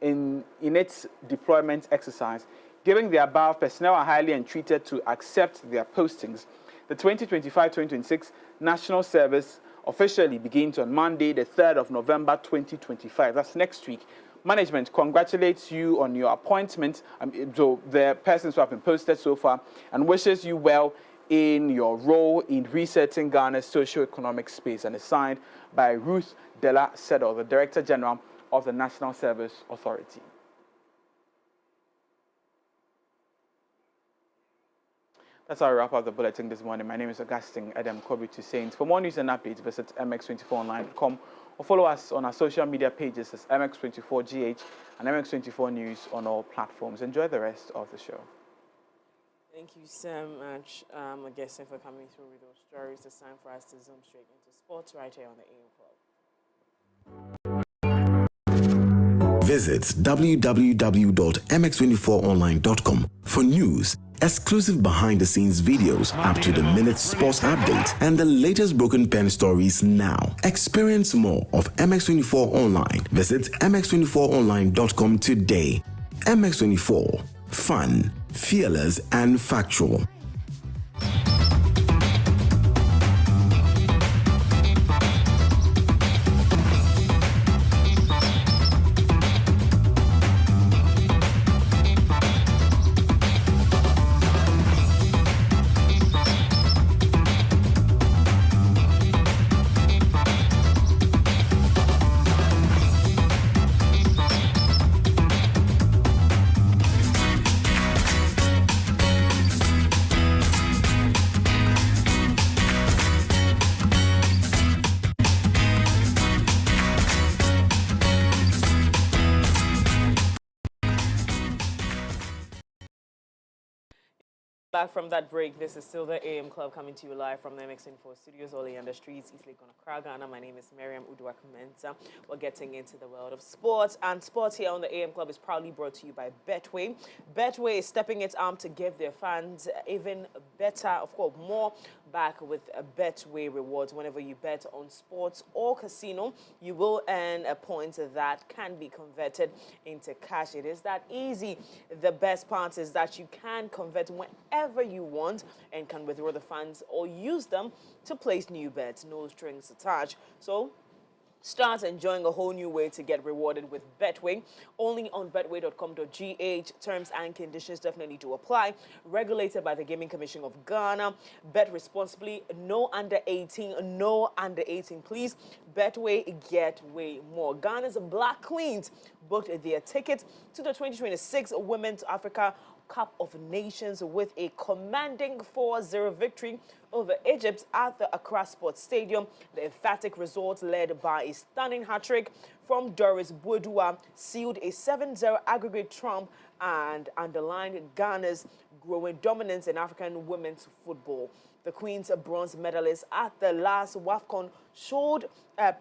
in its deployment exercise, giving the above personnel are highly entreated to accept their postings. The 2025-2026 National Service officially begins on Monday, the 3rd of November, 2025. That's next week. Management congratulates you on your appointment, so the persons who have been posted so far, and wishes you well in your role in resetting Ghana's socio-economic space, and is signed by Ruth Della Sedo, the Director General of the National Service Authority. That's how we wrap up the bulletin this morning. My name is Augustine Adam Kobe to Saints. For more news and updates, visit mx24online.com or follow us on our social media pages as MX24GH and MX24 News on all platforms. Enjoy the rest of the show. Thank you so much, Augustine, for coming through with those stories. It's time for us to zoom straight into sports right here on the AM Club. Visit www.mx24online.com for news, exclusive behind-the-scenes videos, up-to-the-minute sports updates, and the latest broken pen stories now. Experience more of MX24 Online. Visit mx24online.com today. MX24. Fun, fearless, and factual. Back from that break, this is still the AM Club coming to you live from the MX24 studios, all on the streets, East Lake on Accra, Ghana. My name is Miriam Uduak-Mensah. We're getting into the world of sports, and sports here on the AM Club is proudly brought to you by Betway. Betway is stepping its arm to give their fans even better, of course, more back with a Betway rewards. Whenever you bet on sports or casino, you will earn a point that can be converted into cash. It is that easy. The best part is that you can convert whenever you want and can withdraw the funds or use them to place new bets, no strings attached. So start enjoying a whole new way to get rewarded with Betway. Only on betway.com.gh. Terms and conditions definitely do apply. Regulated by the Gaming Commission of Ghana. Bet responsibly. No under 18. No under 18, please. Betway, get way more. Ghana's Black Queens booked their ticket to the 2026 Women's Africa Cup of Nations with a commanding 4-0 victory over Egypt at the Accra Sports Stadium. The emphatic result, led by a stunning hat-trick from Doris Boudua, sealed a 7-0 aggregate trump and underlined Ghana's growing dominance in African women's football. The Queen's bronze medalists at the last WAFCON showed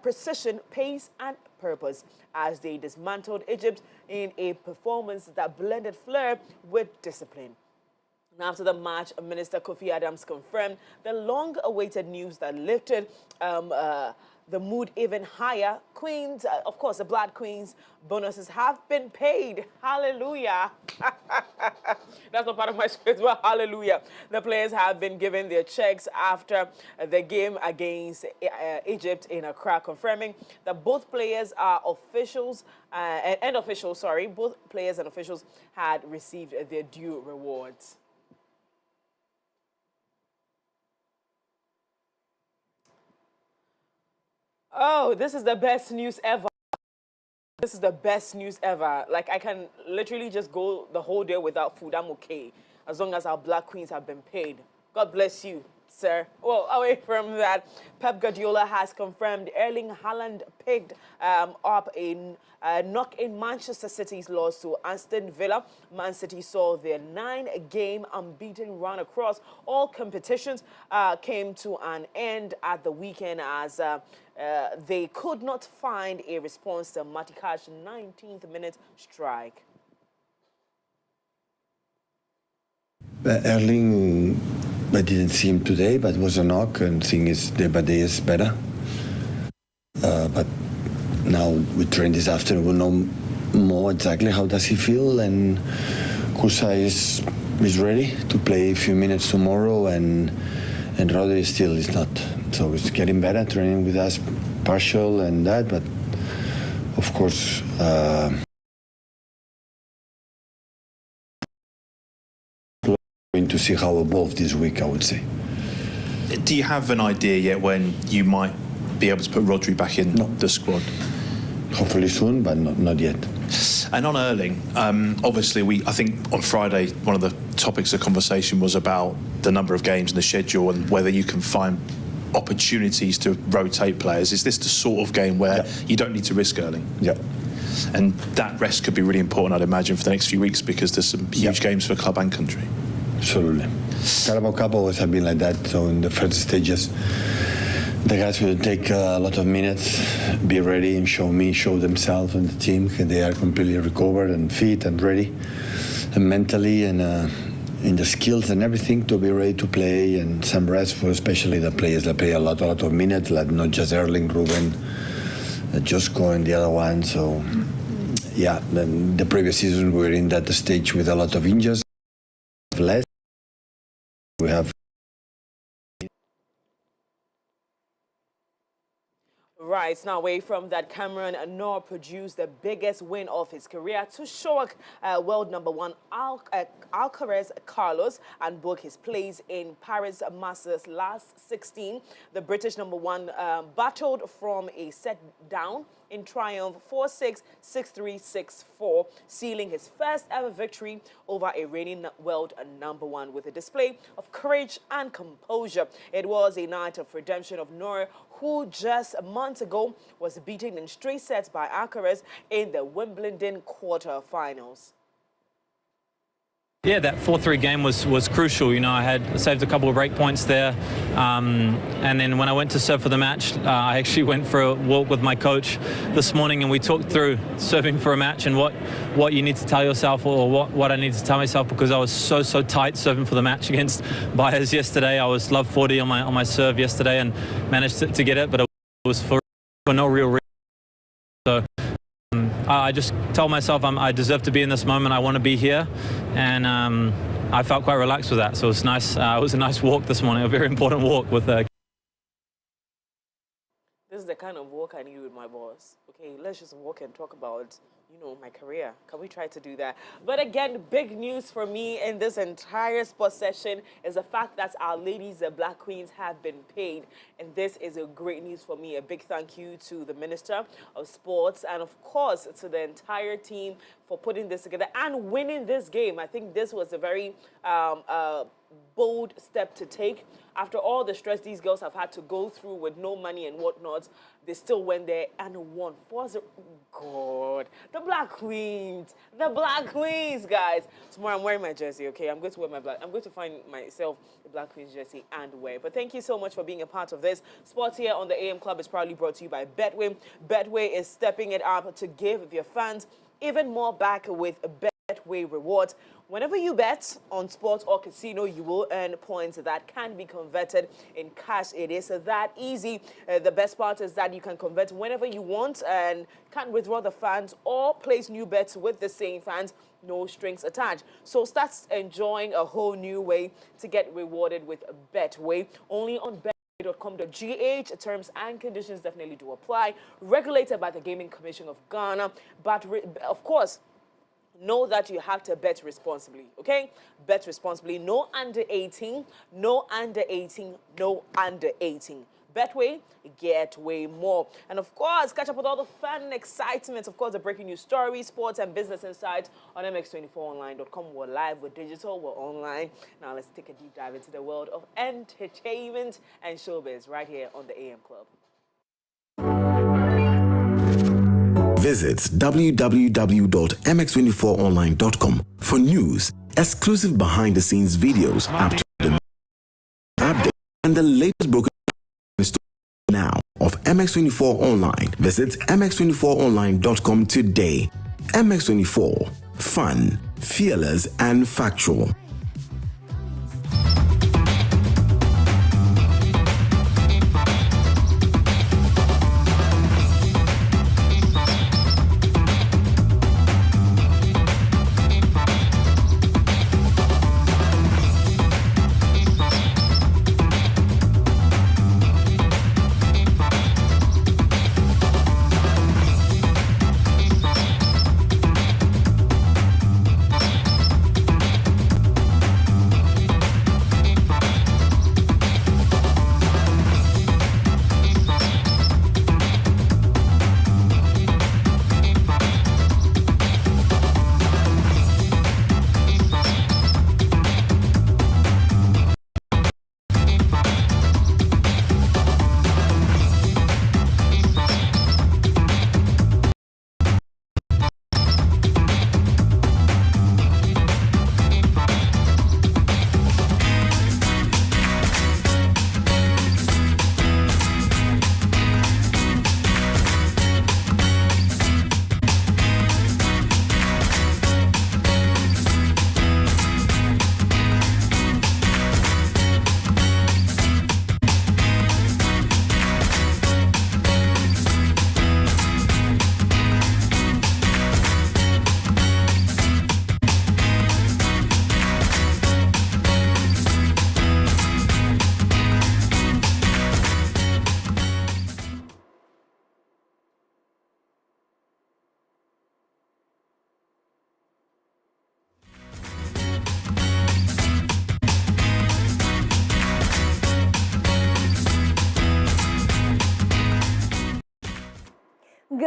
precision, pace, and purpose as they dismantled Egypt in a performance that blended flair with discipline. And after the match, Minister Kofi Adams confirmed the long-awaited news that lifted the mood even higher. Queens, of course, the Black Queens bonuses have been paid. Hallelujah. That's not part of my script, but hallelujah. The players have been given their checks after the game against Egypt in Accra, confirming that both players are officials, both players and officials had received their due rewards. Oh, this is the best news ever. This is the best news ever. Like, I can literally just go the whole day without food. I'm okay, as long as our Black Queens have been paid. God bless you, sir. Well, away from that, Pep Guardiola has confirmed Erling Haaland picked up a knock in Manchester City's loss to Aston Villa. Man City saw their 9-game unbeaten run across all competitions came to an end at the weekend as they could not find a response to Matika's 19th minute strike. Erling, I didn't see him today, but it was a knock, and thing is day by day is better. But now we train this afternoon, we'll know more exactly how does he feel, and Kusa is ready to play a few minutes tomorrow, and Rodri still is not. So it's getting better, training with us, partial and that, but of course, going to see how evolved this week, I would say. Do you have an idea yet when you might be able to put Rodri back in the squad? Hopefully soon, but not yet. And on Erling, obviously, I think on Friday, one of the topics of conversation was about the number of games in the schedule and whether you can find opportunities to rotate players. Is this the sort of game where you don't need to risk Erling? Yeah. And that rest could be really important, I'd imagine, for the next few weeks, because there's some huge games for club and country. Absolutely. Carabao Cup always have been like that. So in the first stages, the guys will take a lot of minutes, be ready and show themselves and the team. They are completely recovered and fit and ready, and mentally and in the skills and everything to be ready to play, and some rest for especially the players that play a lot of minutes, like not just Erling, Ruben, Josko and the other one. So yeah, then the previous season we were in that stage with a lot of injuries. Less we have. Right, now away from that, Cameron Noor produced the biggest win of his career to show world number one Alcaraz Carlos and book his place in Paris Masters last 16. The British number one battled from a set down in triumph 4-6, 6-3, 6-4, sealing his first ever victory over a reigning world number one with a display of courage and composure. It was a night of redemption of Noor, who just a month ago was beaten in straight sets by Alcaraz in the Wimbledon quarter-finals. Yeah, that 4-3 game was crucial. You know, I had saved a couple of break points there. And then when I went to serve for the match, I actually went for a walk with my coach this morning, and we talked through serving for a match and what you need to tell yourself, or what I need to tell myself, because I was so tight serving for the match against Baez yesterday. I was love 40 on my serve yesterday and managed to get it, but it was for no real reason. So I just told myself I deserve to be in this moment. I want to be here, and I felt quite relaxed with that. So it was nice. It was a nice walk this morning, a very important walk with. This is the kind of walk I need with my boss. Okay, let's just walk and talk about, you know, my career. Can we try to do that? But again, big news for me in this entire sports session is the fact that our ladies, the Black Queens, have been paid. And this is a great news for me. A big thank you to the Minister of Sports and, of course, to the entire team for putting this together and winning this game. I think this was a very bold step to take. After all the stress these girls have had to go through with no money and whatnot, they still went there and won. God, the Black Queens, guys. Tomorrow I'm wearing my jersey, okay? I'm going to wear my black. I'm going to find myself the Black Queens jersey and wear. But thank you so much for being a part of this. Sports here on the AM Club is proudly brought to you by Betway. Betway is stepping it up to give their fans even more back with Betway rewards. Whenever you bet on sports or casino, you will earn points that can be converted in cash. It is that easy. The best part is that you can convert whenever you want and can withdraw the funds or place new bets with the same fans. No strings attached. So start enjoying a whole new way to get rewarded with Betway. Only on betway.com.gh. Terms and conditions definitely do apply. Regulated by the Gaming Commission of Ghana. But of course, know that you have to bet responsibly, okay? Bet responsibly. No under 18, no under 18, no under 18. Betway, get way more. And of course, catch up with all the fun and excitement. Of course, the breaking news stories, sports, and business insights on mx24online.com. We're live, we're digital, we're online. Now let's take a deep dive into the world of entertainment and showbiz right here on the AM Club. Visit www.mx24online.com for news, exclusive behind-the-scenes videos, up to the update, and the latest broken story now of MX24 Online. Visit mx24online.com today. MX24, fun, fearless, and factual.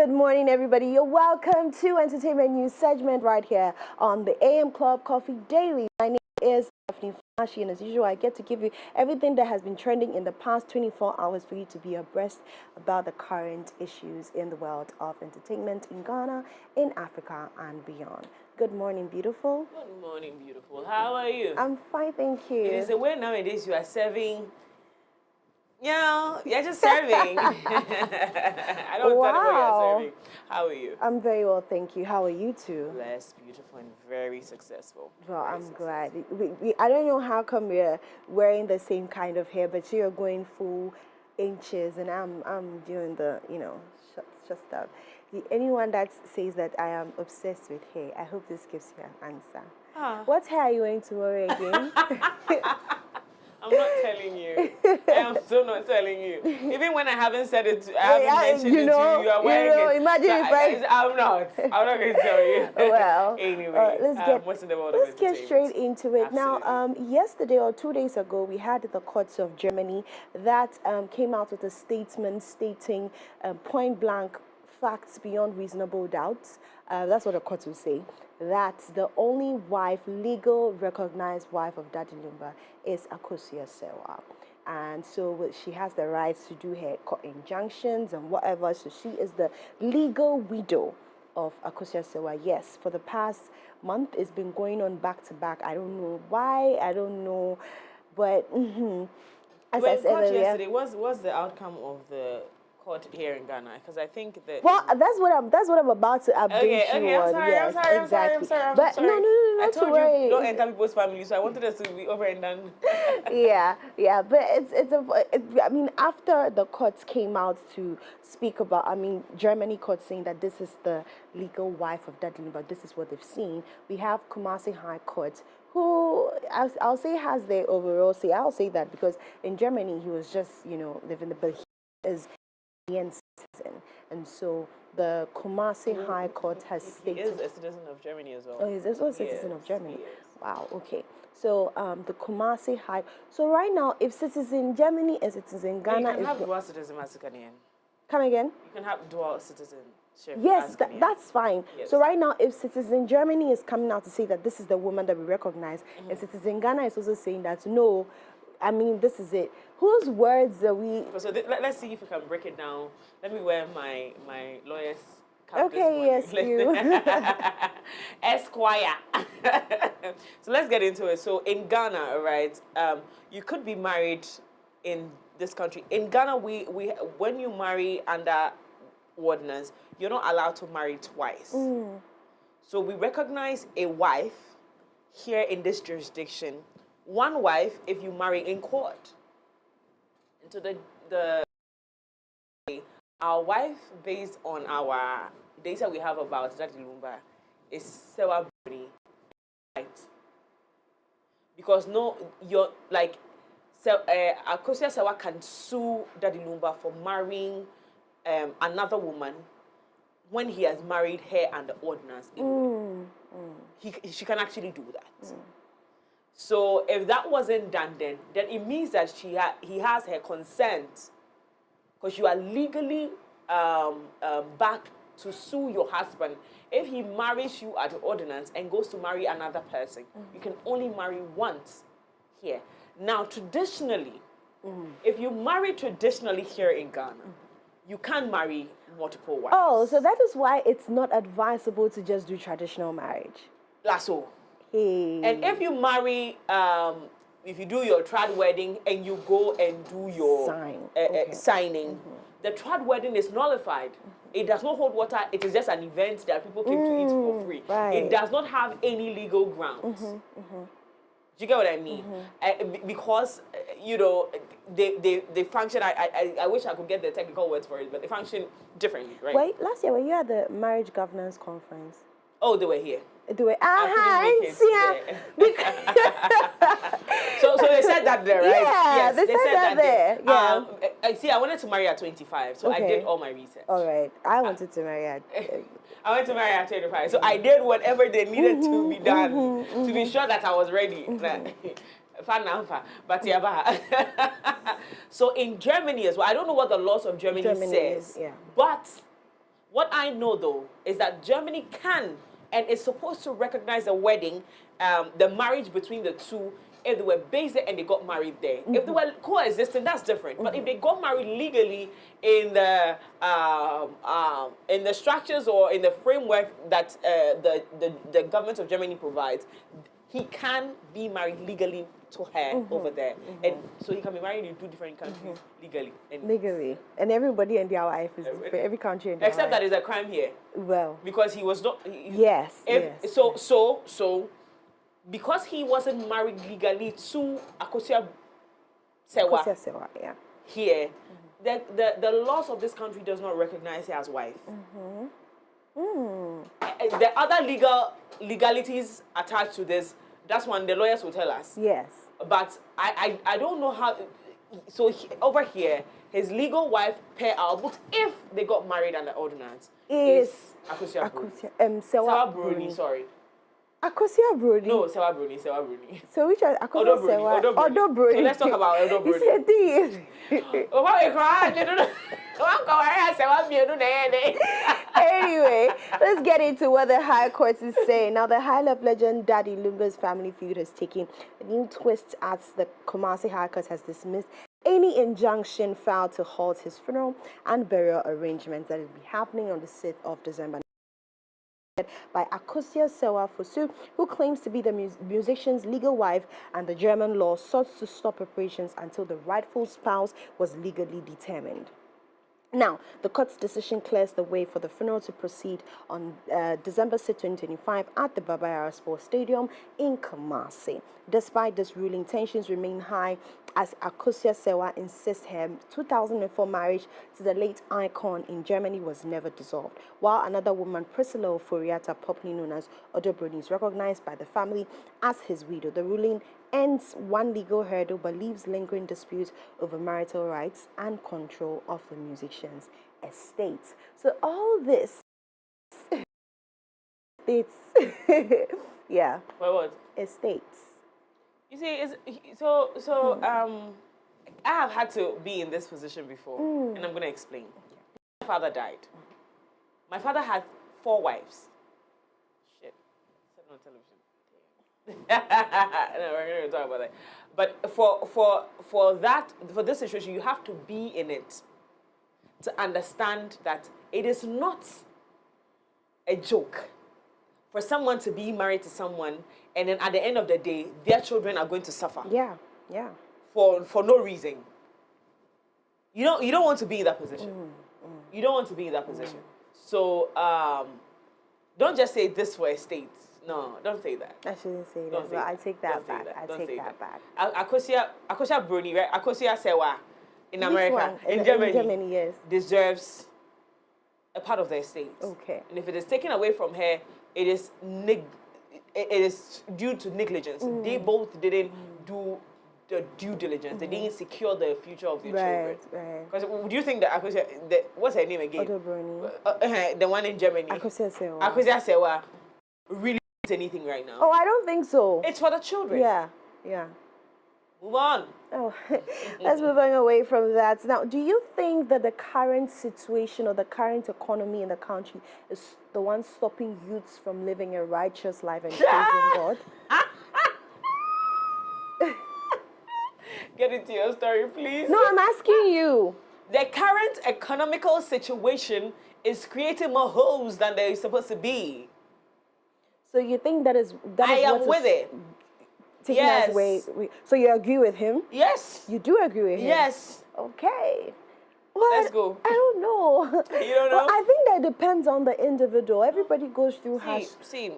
Good morning, everybody. You're welcome to Entertainment News segment right here on the AM Club Coffee Daily. My name is Daphne Flashi, and as usual, I get to give you everything that has been trending in the past 24 hours for you to be abreast about the current issues in the world of entertainment in Ghana, in Africa, and beyond. Good morning, beautiful. Good morning, beautiful. How are you? I'm fine, thank you. It is the way nowadays you are serving. Yeah, you're just serving. I don't tell them what you're serving. How are you? I'm very well, thank you. How are you two? Blessed, beautiful, and very successful. Well, Very I'm successful. glad. I don't know how come we're wearing the same kind of hair, but you're going full inches, and I'm doing the, short stuff. Anyone that says that I am obsessed with hair, I hope this gives you an answer. What hair are you wearing tomorrow again? I'm not telling you. I am so not telling you. Even when I haven't said it, I haven't mentioned it to you. You are wearing it. Imagine if I'm not. I'm not going to tell you. Well, anyway, let's get straight into it. Absolutely. Now, yesterday or 2 days ago, we had the courts of Germany that came out with a statement stating point blank facts beyond reasonable doubts. That's what the courts will say. That the only wife, legal recognized wife of Daddy Lumba is Akosua Sewa. And so she has the rights to do her court injunctions and whatever. So she is the legal widow of Akosua Sewa. Yes, for the past month, it's been going on back to back. I don't know why, I don't know, but as I said earlier, yesterday, what's the outcome of the court here in Ghana? Because I think that that's what I'm about to update you on. Yes, exactly. But no, I not told to worry. you don't enter people's families, so I wanted us to be over and done. yeah, but I mean, after the courts came out to speak about, Germany court saying that this is the legal wife of Daddy, but this is what they've seen. We have Kumasi High Court, who I'll say has their overall say. I'll say that because in Germany he was just living the, but he is citizen, and so the Kumasi High Court has stated he is a citizen of Germany as well. Oh, he's also a citizen of Germany. Yes. Wow. Okay. So the Kumasi High. So right now, if citizen Germany and citizen Ghana you can is have dual citizenship. come again. You can have dual citizenship. Yes, that's fine. Yes. So right now, if citizen Germany is coming out to say that this is the woman that we recognize, and citizen Ghana is also saying that no, this is it. Whose words are we? So let's see if we can break it down. Let me wear my lawyer's cap. Okay, yes, you. Esquire. So let's get into it. So in Ghana, right, you could be married in this country. In Ghana, we when you marry under ordinance, you're not allowed to marry twice. So we recognize a wife here in this jurisdiction. One wife if you marry in court. And so our wife, based on our data we have about Daddy Lumba, is Sewa Bruni, right? Because you're like, Akosua Sewa can sue Daddy Lumba for marrying another woman when he has married her under ordinance. She can actually do that. So if that wasn't done then it means that he has her consent, because you are legally backed to sue your husband. If he marries you at the ordinance and goes to marry another person, you can only marry once here. Now, traditionally, if you marry traditionally here in Ghana, you can't marry multiple wives. Oh, so that is why it's not advisable to just do traditional marriage. That's all. Hey. And if you marry, if you do your trad wedding and you go and do your signing, the trad wedding is nullified. It does not hold water. It is just an event that people came to eat for free. Right. It does not have any legal grounds. Do you get what I mean? Because, they function, I wish I could get the technical words for it, but they function differently, right? Wait, last year when you had the marriage governance conference. Oh, they were here. Do it. So they said that there, right? Yeah, yes, they said that there. Yeah. I wanted to marry at 25, so I did all my research. All right. I wanted to marry at... I went to marry at 25, so I did whatever they needed to be done to be sure that I was ready. But yeah, so in Germany as well, I don't know what the laws of Germany says, but What I know, though, is that Germany can and is supposed to recognize a wedding, the marriage between the two, if they were based there and they got married there. If they were coexisting, that's different. But if they got married legally in the structures or in the framework that the government of Germany provides, he can be married legally to her over there. And so he can be married in 2 different countries legally. And everybody and their wife is different. Every country and their Except wife. that it's a crime here. Well. Because he was not... Yes. So, because he wasn't married legally to Akosua Sewa, yeah. here, the laws of this country does not recognize her as wife. The other legalities attached to this, that's one the lawyers will tell us. Yes. But I don't know how. So over here, his legal wife per our books, if they got married under ordinance, is Akosua Sewa Bruni. Sorry. Akosua Bruni. No, Sewa Bruni. So which are Akosua Sewa? Addo Bruni. So let's talk about Addo Bruni. You said this. Anyway, let's get into what the High Court is saying. Now, the High Life legend Daddy Lunga's family feud has taken a new twist as the Kumasi High Court has dismissed any injunction filed to halt his funeral and burial arrangements that will be happening on the 6th of December. By Akosua Sewa Fosu, who claims to be the musician's legal wife, and the German law sought to stop preparations until the rightful spouse was legally determined. Now, the court's decision clears the way for the funeral to proceed on December 6, 2025 at the Baba Yara Sports Stadium in Kumasi. Despite this ruling, tensions remain high as Akosua Sewa insists her 2004 marriage to the late icon in Germany was never dissolved, while another woman, Priscilla Oforiatta, popularly known as Addo Boateng, is recognized by the family as his widow. The ruling ends one legal hurdle but leaves lingering disputes over marital rights and control of the musician's estates. So all this estates yeah. What? Estates. You see, I have had to be in this position before, and I'm going to explain. My father died. My father had 4 wives. Shit. Said on television. No, we're going to talk about that. But for this situation, you have to be in it to understand that it is not a joke for someone to be married to someone, and then at the end of the day, their children are going to suffer. Yeah. For no reason. You don't want to be in that position. You don't want to be in that position. So don't just say this for estates. No, don't say that. I shouldn't say that. But I take that back. I take that back. Akosua Bruni, right? Akosua Sewa in America, in Germany, yes, deserves a part of the estate. Okay. And if it is taken away from her, it is due to negligence. They both didn't do the due diligence. They didn't secure the future of their children. Right. Because do you think that Akosua, what's her name again? Addo Boateng. The one in Germany. Akosua Sewa. Akosua Sewa really anything right now. Oh, I don't think so. It's for the children. Yeah. Move on. Oh, let's move on away from that. Now, do you think that the current situation or the current economy in the country is the one stopping youths from living a righteous life and praising God? Get into your story, please. No, I'm asking you. The current economical situation is creating more holes than they're supposed to be. So you think that is I am with it. Yes. Away. So you agree with him? Yes. You do agree with him? Yes. Okay. Well, Let's go. I don't know. You don't know? Well, I think that depends on the individual. Everybody goes through See,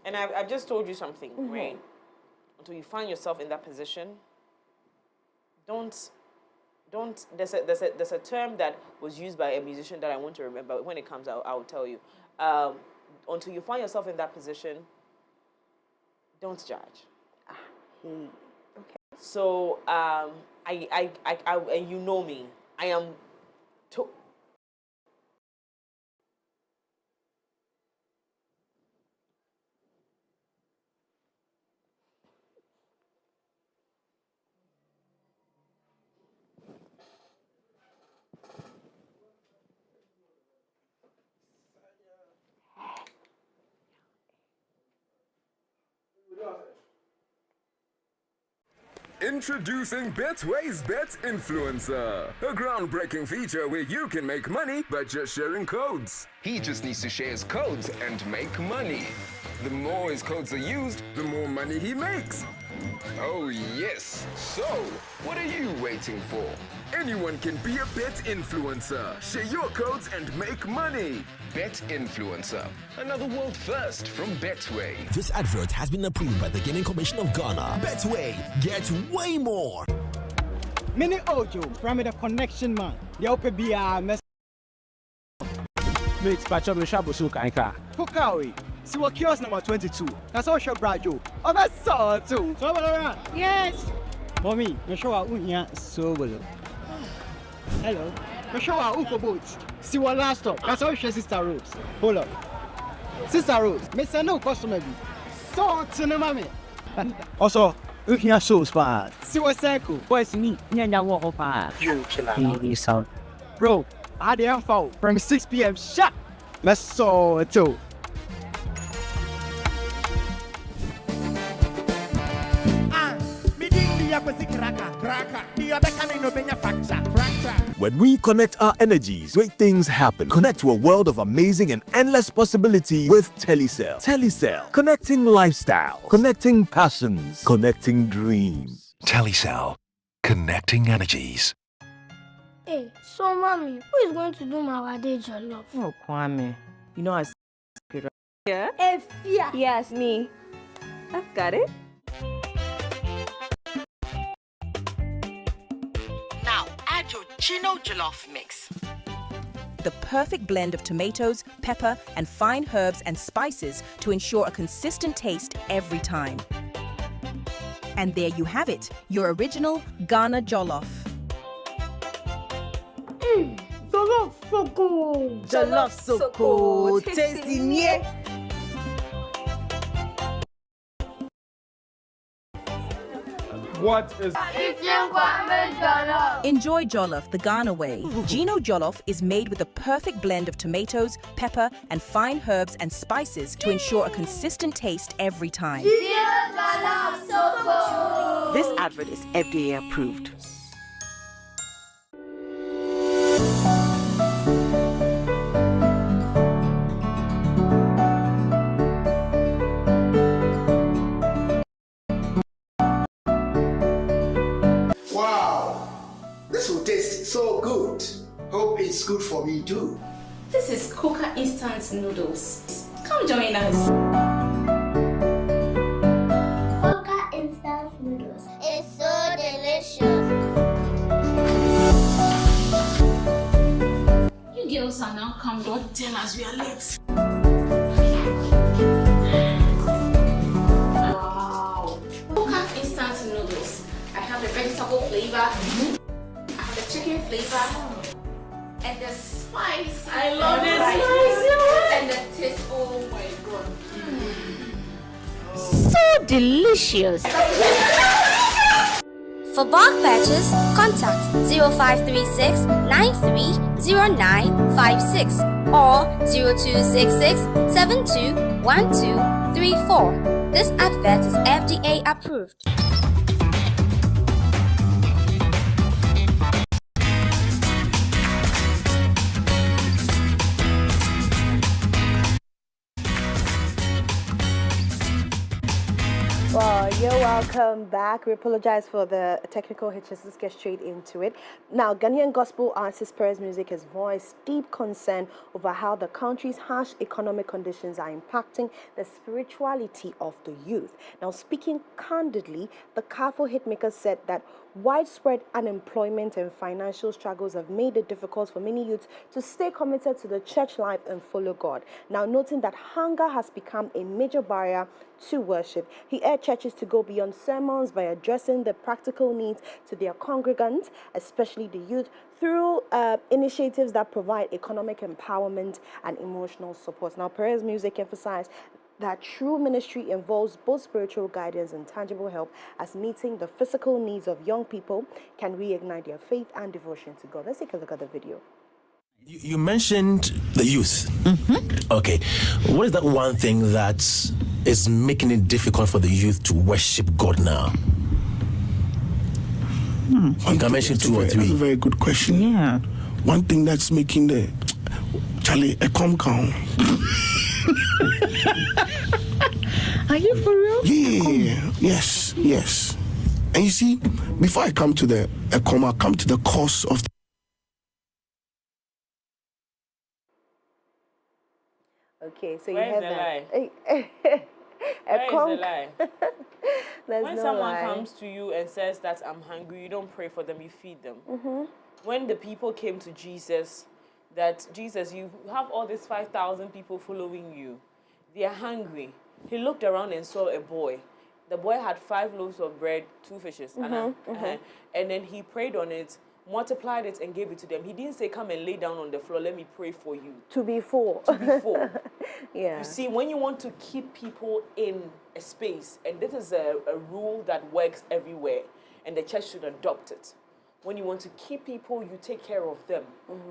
and I've just told you something, right? Until you find yourself in that position, don't. There's a term that was used by a musician that I want to remember. When it comes out, I'll tell you. Until you find yourself in that position, don't judge. Okay. So I and you know me. I am. Introducing Betway's Bet Influencer, a groundbreaking feature where you can make money by just sharing codes. He just needs to share his codes and make money. The more his codes are used, the more money he makes. Oh yes, so what are you waiting for? Anyone can be a bet influencer. Share your codes and make money. Bet Influencer, another world first from Betway. This advert has been approved by the Gaming Commission of Ghana. Betway, get way more. Mini Ojo from the connection man. The OPBR mess. Mate, patch up the shop so kanka. Fukawi. See what kiosk number 22. That's all shop Brajo. Oh, that's so too. So yes. Mommy, you show our unya so well. Hello. You show our Uko boats. See what last stop. That's all your Sister Rose. Hold up. Sister Rose, Mr. No customer. So to the mommy. Also, unya so spot. See what circle. Boys me. Nyanya walk up. You sound. Bro, I didn't fall from 6 p.m. Shut. Let's so too. When we connect our energies, great things happen. Connect to a world of amazing and endless possibility with Telecel. Telecel, connecting lifestyle, connecting passions, connecting dreams. Telecel, connecting energies. Hey, so mommy, who is going to do my Arathejay love? Oh, Kwame, you know I said Yeah? Yeah. Yes, me. I've got it. Now add your Gino Jollof mix. The perfect blend of tomatoes, pepper, and fine herbs and spices to ensure a consistent taste every time. And there you have it, your original Ghana Jollof. Jollof so good. Jollof so good. Tasty, yeah. What is... Enjoy Jollof the Ghana way. Gino Jollof is made with the perfect blend of tomatoes, pepper, and fine herbs and spices to ensure a consistent taste every time. This advert is FDA approved. This will taste so good. Hope it's good for me too. This is Coca instant noodles. Come join us. Coca instant noodles. It's so delicious. You girls are now come. Don't tell us we are late. Wow. Coca instant noodles. I have the vegetable flavor. Chicken flavor and the spice. I love it. And the taste. Oh my god. So delicious. For bulk purchase, contact 0536 930956 or 0266 721234. This advert is FDA approved. Well, you're welcome back. We apologize for the technical hitches. Let's get straight into it. Now, Ghanaian gospel artist Perez Music has voiced deep concern over how the country's harsh economic conditions are impacting the spirituality of the youth. Now, speaking candidly, the Carrefour hitmaker said that widespread unemployment and financial struggles have made it difficult for many youths to stay committed to the church life and follow God. Now, noting that hunger has become a major barrier to worship, he urged churches to go beyond sermons by addressing the practical needs to their congregants, especially the youth, through initiatives that provide economic empowerment and emotional support. Now, Perez Music emphasized that true ministry involves both spiritual guidance and tangible help, as meeting the physical needs of young people can reignite their faith and devotion to God. Let's take a look at the video. You mentioned the youth. Okay. What is that one thing that is making it difficult for the youth to worship God now? You can mention 2 or 3. That's a very good question. Yeah. One thing that's making the Charlie a compound. Are you for real? Yeah. Yes. And you see, before I come to the I'll come to the cause of. Okay, so Where you is have the that. Where is the lie? There's When no someone lie. comes to you and says that I'm hungry, you don't pray for them, you feed them. Mm-hmm. When the people came to Jesus, that Jesus, you have all these 5,000 people following you. They are hungry. He looked around and saw a boy. The boy had 5 loaves of bread, 2 fishes. And then he prayed on it, multiplied it, and gave it to them. He didn't say, come and lay down on the floor, let me pray for you. To be full. Yeah. You see, when you want to keep people in a space, and this is a rule that works everywhere, and the church should adopt it. When you want to keep people, you take care of them.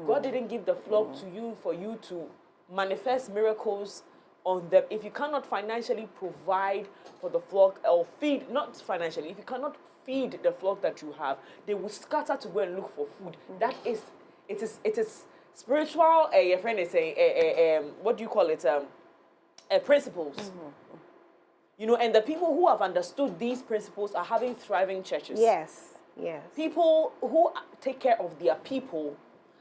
God didn't give the flock to you for you to manifest miracles on them. If you cannot financially provide for the flock, or feed, not financially, if you cannot feed the flock that you have, they will scatter to go and look for food. That is, it is spiritual, your friend is saying, what do you call it, principles. You know, and the people who have understood these principles are having thriving churches. Yes. People who take care of their people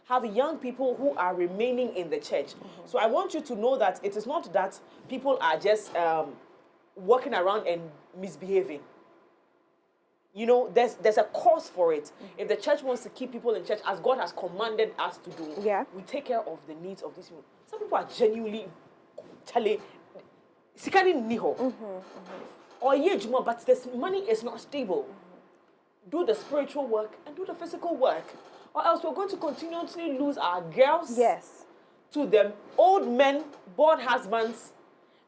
have young people who are remaining in the church. So I want you to know that it is not that people are just walking around and misbehaving. You know, there's a cause for it. If the church wants to keep people in church as God has commanded us to do, we take care of the needs of these people. Some people are genuinely, or but this money is not stable. Do the spiritual work and do the physical work, or else we're going to continuously lose our girls to the old men, bored husbands,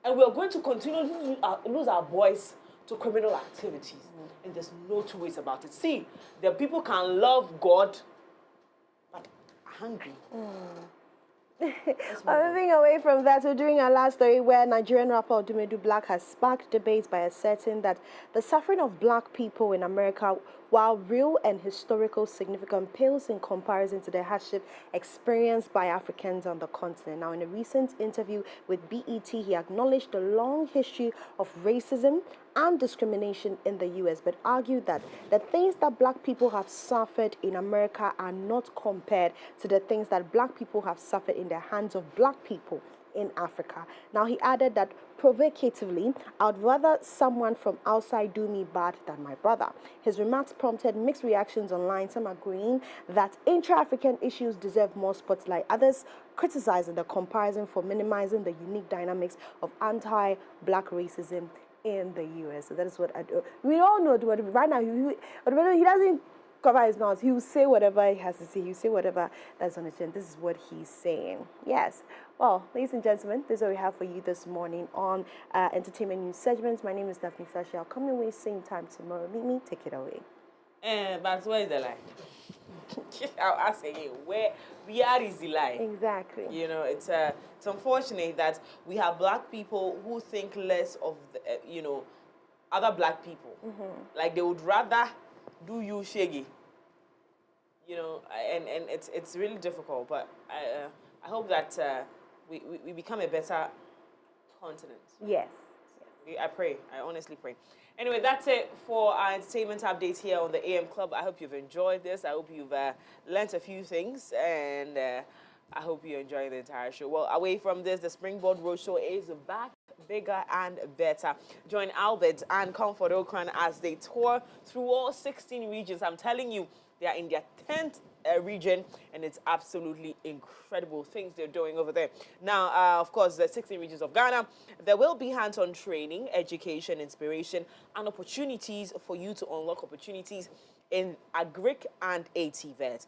and we're going to continually lose our boys to criminal activities. And there's no two ways about it. See, the people can love God, but are hungry. Moving away from that, we're doing our last story where Nigerian rapper Odumedu Black has sparked debates by asserting that the suffering of black people in America, while real and historical significance, pales in comparison to the hardship experienced by Africans on the continent. Now, in a recent interview with BET, he acknowledged the long history of racism and discrimination in the U.S., but argued that the things that black people have suffered in America are not compared to the things that black people have suffered in the hands of black people in Africa. Now, he added that provocatively, I'd rather someone from outside do me bad than my brother. His remarks prompted mixed reactions online, some agreeing that intra-African issues deserve more spotlight, others criticizing the comparison for minimizing the unique dynamics of anti-black racism in the U.S. So that is what we all know. Right now, he doesn't cover his mouth. He will say whatever he has to say. He will say whatever that's on his agenda. This is what he's saying. Yes. Well, ladies and gentlemen, this is what we have for you this morning on Entertainment News Segments. My name is Daphne Flashy. I'll come your way same time tomorrow. Meet me. Take it away. But where is the lie? I'll ask again. Where is the lie? Exactly. You know, it's unfortunate that we have black people who think less of the, other black people. Like they would rather do you shaggy. You know, and it's really difficult. But I hope that we become a better continent. Yes. I pray. I honestly pray. Anyway, that's it for our entertainment update here on the AM Club. I hope you've enjoyed this. I hope you've learnt a few things, and I hope you enjoy the entire show. Well, away from this, the Springboard Roadshow is back, bigger and better. Join Albert and Comfort Okran as they tour through all 16 regions. I'm telling you, they are in their 10th region, and it's absolutely incredible things they're doing over there. Now, of course, the 16 regions of Ghana, there will be hands-on training, education, inspiration, and opportunities for you to unlock opportunities in Agric and ATVET.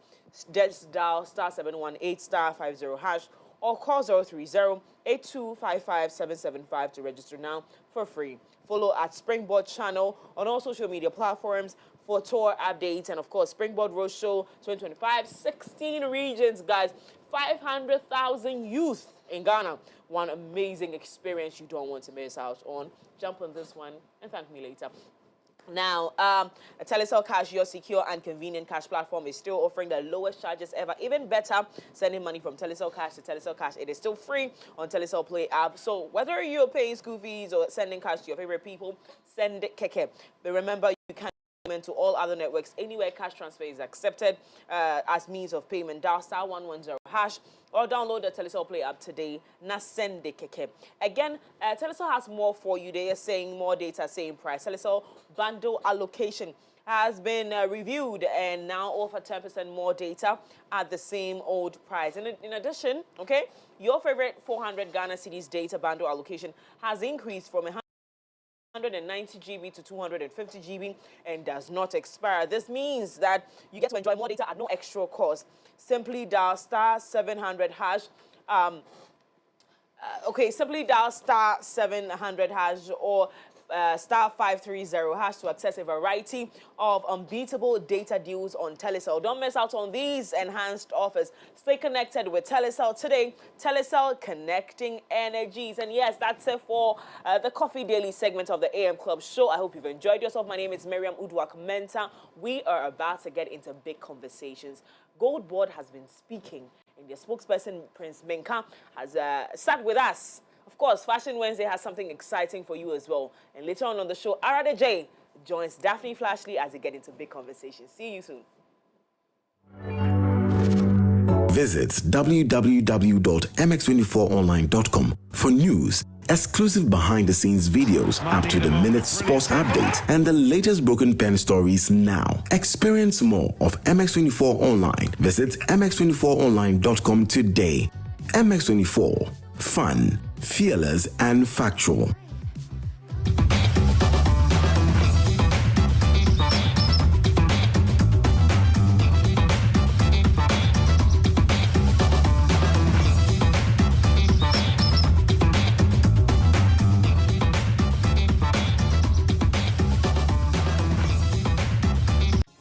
Just dial *718*50# or call 030-8255-775 to register now for free. Follow at Springboard channel on all social media platforms for tour updates, and of course, Springboard Roadshow 2025, 16 regions, guys, 500,000 youth in Ghana. One amazing experience you don't want to miss out on. Jump on this one and thank me later. Now, Telecel Cash, your secure and convenient cash platform, is still offering the lowest charges ever. Even better, sending money from Telecel Cash to Telecel Cash. It is still free on Telecel Play app. So whether you're paying school fees or sending cash to your favorite people, send it keke. But remember, you can to all other networks anywhere cash transfer is accepted as means of payment. Dial *110# or download the Telecel Play app today. Na send the keke. Again, Telecel has more for you. They are saying more data, same price. Telecel bundle allocation has been reviewed and now offer 10% more data at the same old price. And in addition, okay, your favorite 400 Ghana cedis data bundle allocation has increased from 190 GB to 250 GB and does not expire. This means that you get to enjoy more data at no extra cost. Simply dial *700#. Simply dial *700# or *530# to access a variety of unbeatable data deals on Telecel. Don't miss out on these enhanced offers. Stay connected with Telecel today. Telecel, connecting energies. And yes, that's it for the Coffee Daily segment of the AM Club show. I hope you've enjoyed yourself. My name is Miriam Uduak-Mensah. We are about to get into big conversations. GoldBod has been speaking, and their spokesperson, Prince Minkah, has sat with us. Of course, Fashion Wednesday has something exciting for you as well. And later on the show, Arathejay joins Daphne Flashley as they get into big conversations. See you soon. Visit www.mx24online.com for news, exclusive behind-the-scenes videos, up-to-the-minute sports updates, and the latest broken pen stories now. Experience more of MX24 Online. Visit mx24online.com today. MX24. Fun, fearless, and factual.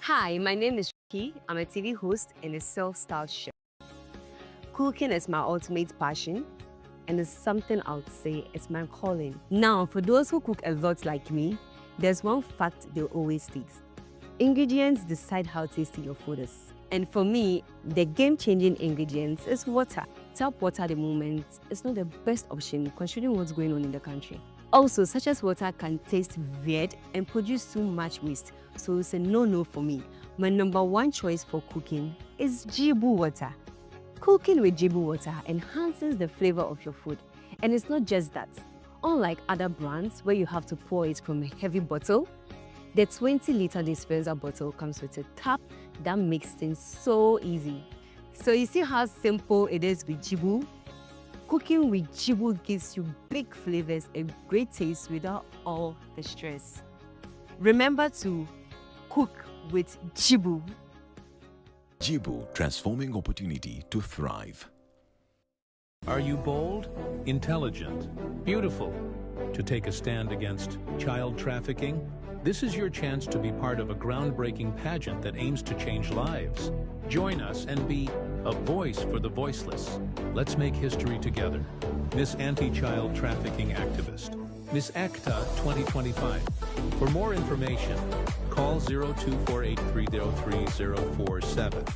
Hi, my name is Ricky. I'm a TV host and a self-styled chef. Cooking is my ultimate passion, and it's something I would say is my calling. Now, for those who cook a lot like me, there's one fact they always state. Ingredients decide how tasty your food is. And for me, the game-changing ingredients is water. Tap water at the moment is not the best option considering what's going on in the country. Also, such as water can taste weird and produce too much waste, so it's a no-no for me. My number one choice for cooking is Jibu water. Cooking with Jibu water enhances the flavor of your food. And it's not just that. Unlike other brands where you have to pour it from a heavy bottle, the 20-liter dispenser bottle comes with a tap that makes things so easy. So you see how simple it is with Jibu? Cooking with Jibu gives you big flavors and great taste without all the stress. Remember to cook with Jibu. Jibu, transforming opportunity to thrive. Are you bold, intelligent, beautiful? To take a stand against child trafficking? This is your chance to be part of a groundbreaking pageant that aims to change lives. Join us and be a voice for the voiceless. Let's make history together. Miss Anti-Child Trafficking Activist. Miss ACTA 2025. For more information, call 0248303047.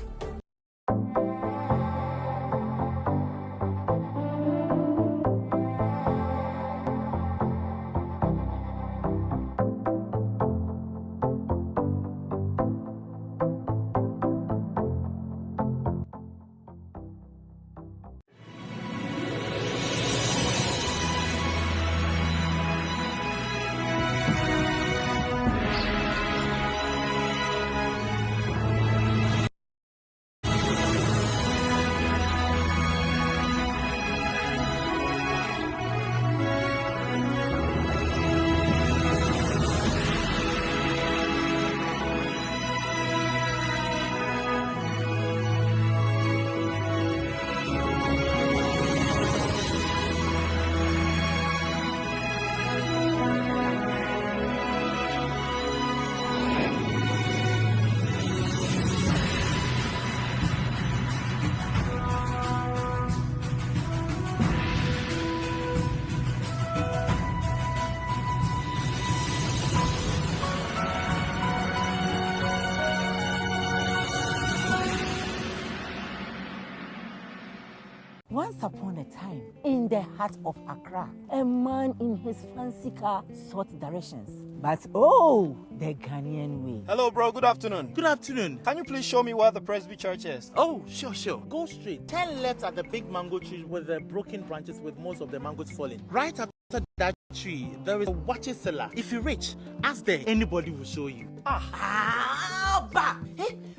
Once upon a time, in the heart of Accra, a man in his fancy car sought directions. But oh, the Ghanaian way. Hello, bro. Good afternoon. Good afternoon. Can you please show me where the Presby Church is? Oh, sure. Go straight. 10 left at the big mango tree with the broken branches with most of the mangoes falling. Right after that tree, there is a watcher cellar. If you reach, ask there. Anybody will show you.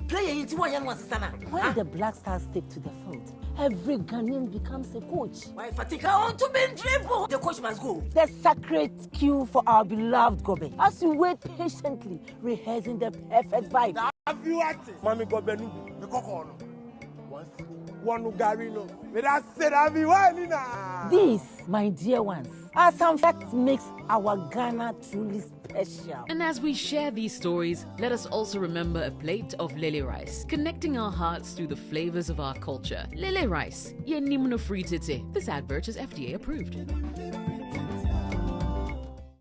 When the Black Stars take to the field, every Ghanaian becomes a coach. The coach must go. The sacred cue for our beloved Gobe. As we wait patiently, rehearsing the perfect vibe. Have you acted? Mami Gobe Nubu, the Kokono. One Ugarino. But I said, I'll be one. These, my dear ones, are some facts makes our Ghana truly special. And as we share these stories, let us also remember a plate of lele rice, connecting our hearts through the flavors of our culture. Lele rice, ye nimno free tete. This advert is FDA approved.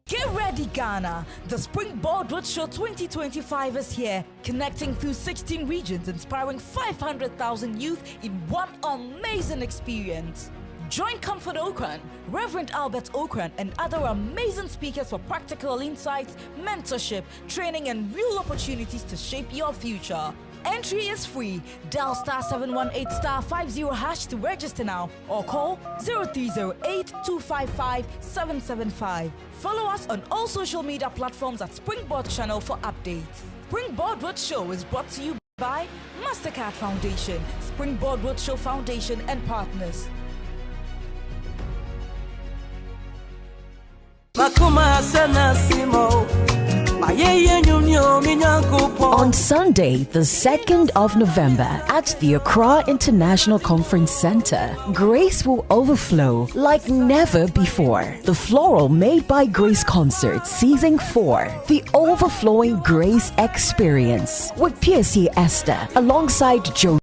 Get ready, Ghana! The Springboard Roadshow 2025 is here, connecting through 16 regions, inspiring 500,000 youth in one amazing experience. Join Comfort Okran, Reverend Albert Okran, and other amazing speakers for practical insights, mentorship, training, and real opportunities to shape your future. Entry is free. Dial *718*50# to register now or call 0308-255-775. Follow us on all social media platforms at Springboard Channel for updates. Springboard Roadshow is brought to you by Mastercard Foundation, Springboard Roadshow Foundation and partners. On Sunday, the 2nd of November, at the Accra International Conference Center, grace will overflow like never before. The Floral Made by Grace Concert Season 4, the Overflowing Grace Experience, with PSC Esther alongside Joe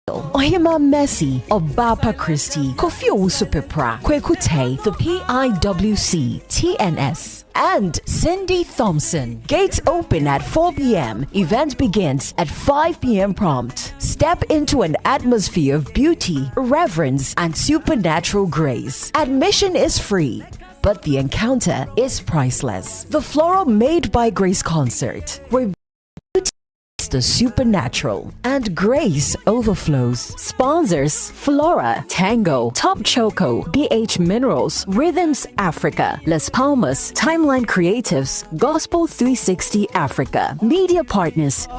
Ohima Messi, Obapa Christie, Kofi Owusu-Pepra, Kweku Tay, the PIWC, TNS, and Cindy Thompson. Gates open at 4 p.m. Event begins at 5 p.m. prompt. Step into an atmosphere of beauty, reverence, and supernatural grace. Admission is free, but the encounter is priceless. The Floral Made by Grace Concert, where the supernatural and grace overflows. Sponsors: Flora, Tango, Top Choco, BH Minerals, Rhythms Africa, Las Palmas, Timeline Creatives, Gospel 360 Africa. Media partners: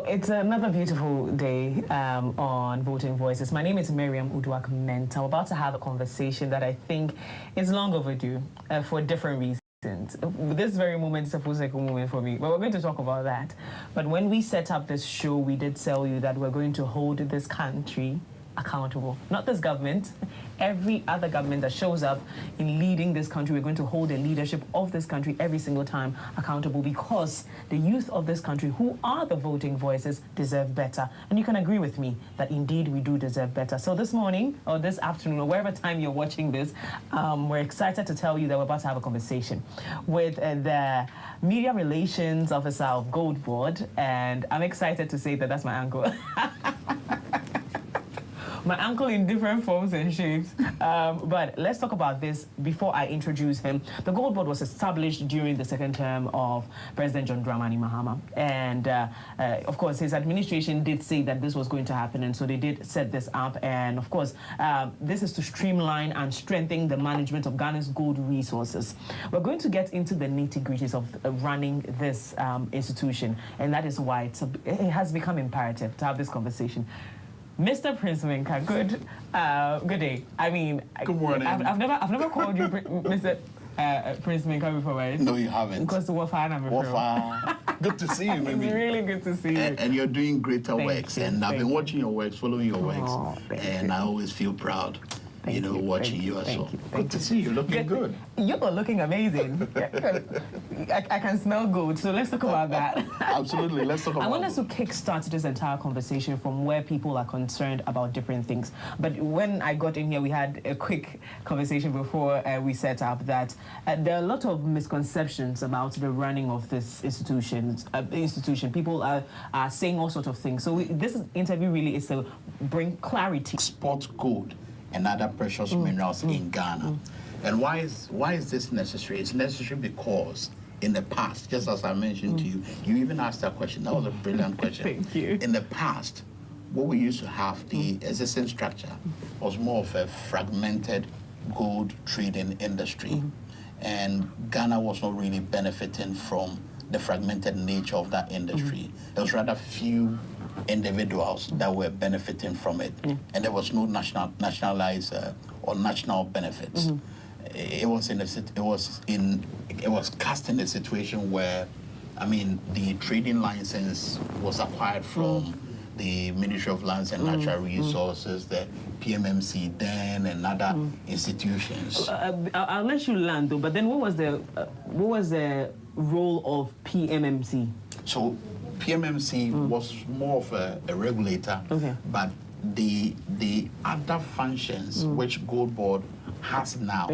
It's another beautiful day on Voting Voices. My name is Mariam Uduak-Mensah. We're about to have a conversation that I think is long overdue for different reasons. This very moment is a full second moment for me, but we're going to talk about that. But when we set up this show, we did tell you that we're going to hold this country accountable. Not this government, every other government that shows up in leading this country. We're going to hold the leadership of this country every single time accountable, because the youth of this country, who are the voting voices, deserve better. And you can agree with me that indeed we do deserve better. So this morning, or this afternoon, or wherever time you're watching this, we're excited to tell you that we're about to have a conversation with the Media Relations Officer of GoldBod, and I'm excited to say that that's my uncle. My uncle in different forms and shapes. But let's talk about this before I introduce him. The GoldBod was established during the second term of President John Dramani Mahama. And of course, his administration did say that this was going to happen. And so they did set this up. And of course, this is to streamline and strengthen the management of Ghana's gold resources. We're going to get into the nitty-gritties of running this institution. And that is why it has become imperative to have this conversation. Mr. Prince Minkah, good day. I mean, good morning. I've never called you Mr. Prince Minkah before, right? No, you haven't. Because the Wafana before. Good to see you, baby. It's really good to see you. And you're doing greater works. You. And I've been watching your works, following your works, and I always feel proud. watching you as well. Good to see you. Looking good. You're looking amazing. I can smell good, so let's talk about that. Absolutely, let's talk about I want us to kickstart this entire conversation from where people are concerned about different things. But when I got in here, we had a quick conversation before we set up that there are a lot of misconceptions about the running of this institution. People are saying all sorts of things. So this interview really is to bring clarity. Sport gold and other precious minerals in Ghana. And why is this necessary? It's necessary because in the past, just as I mentioned to you, you even asked that question. That was a brilliant question. Thank you. In the past, what we used to have, the existing structure, was more of a fragmented gold trading industry. And Ghana was not really benefiting from the fragmented nature of that industry. There was rather few individuals that were benefiting from it, and there was no nationalized or national benefits. It was cast in a situation where, I mean, the trading license was acquired from the Ministry of Lands and Natural Resources, the PMMC then, and other institutions. I'll let you land though, but then what was the role of PMMC? So PMMC was more of a regulator, but the other functions which GoldBod has now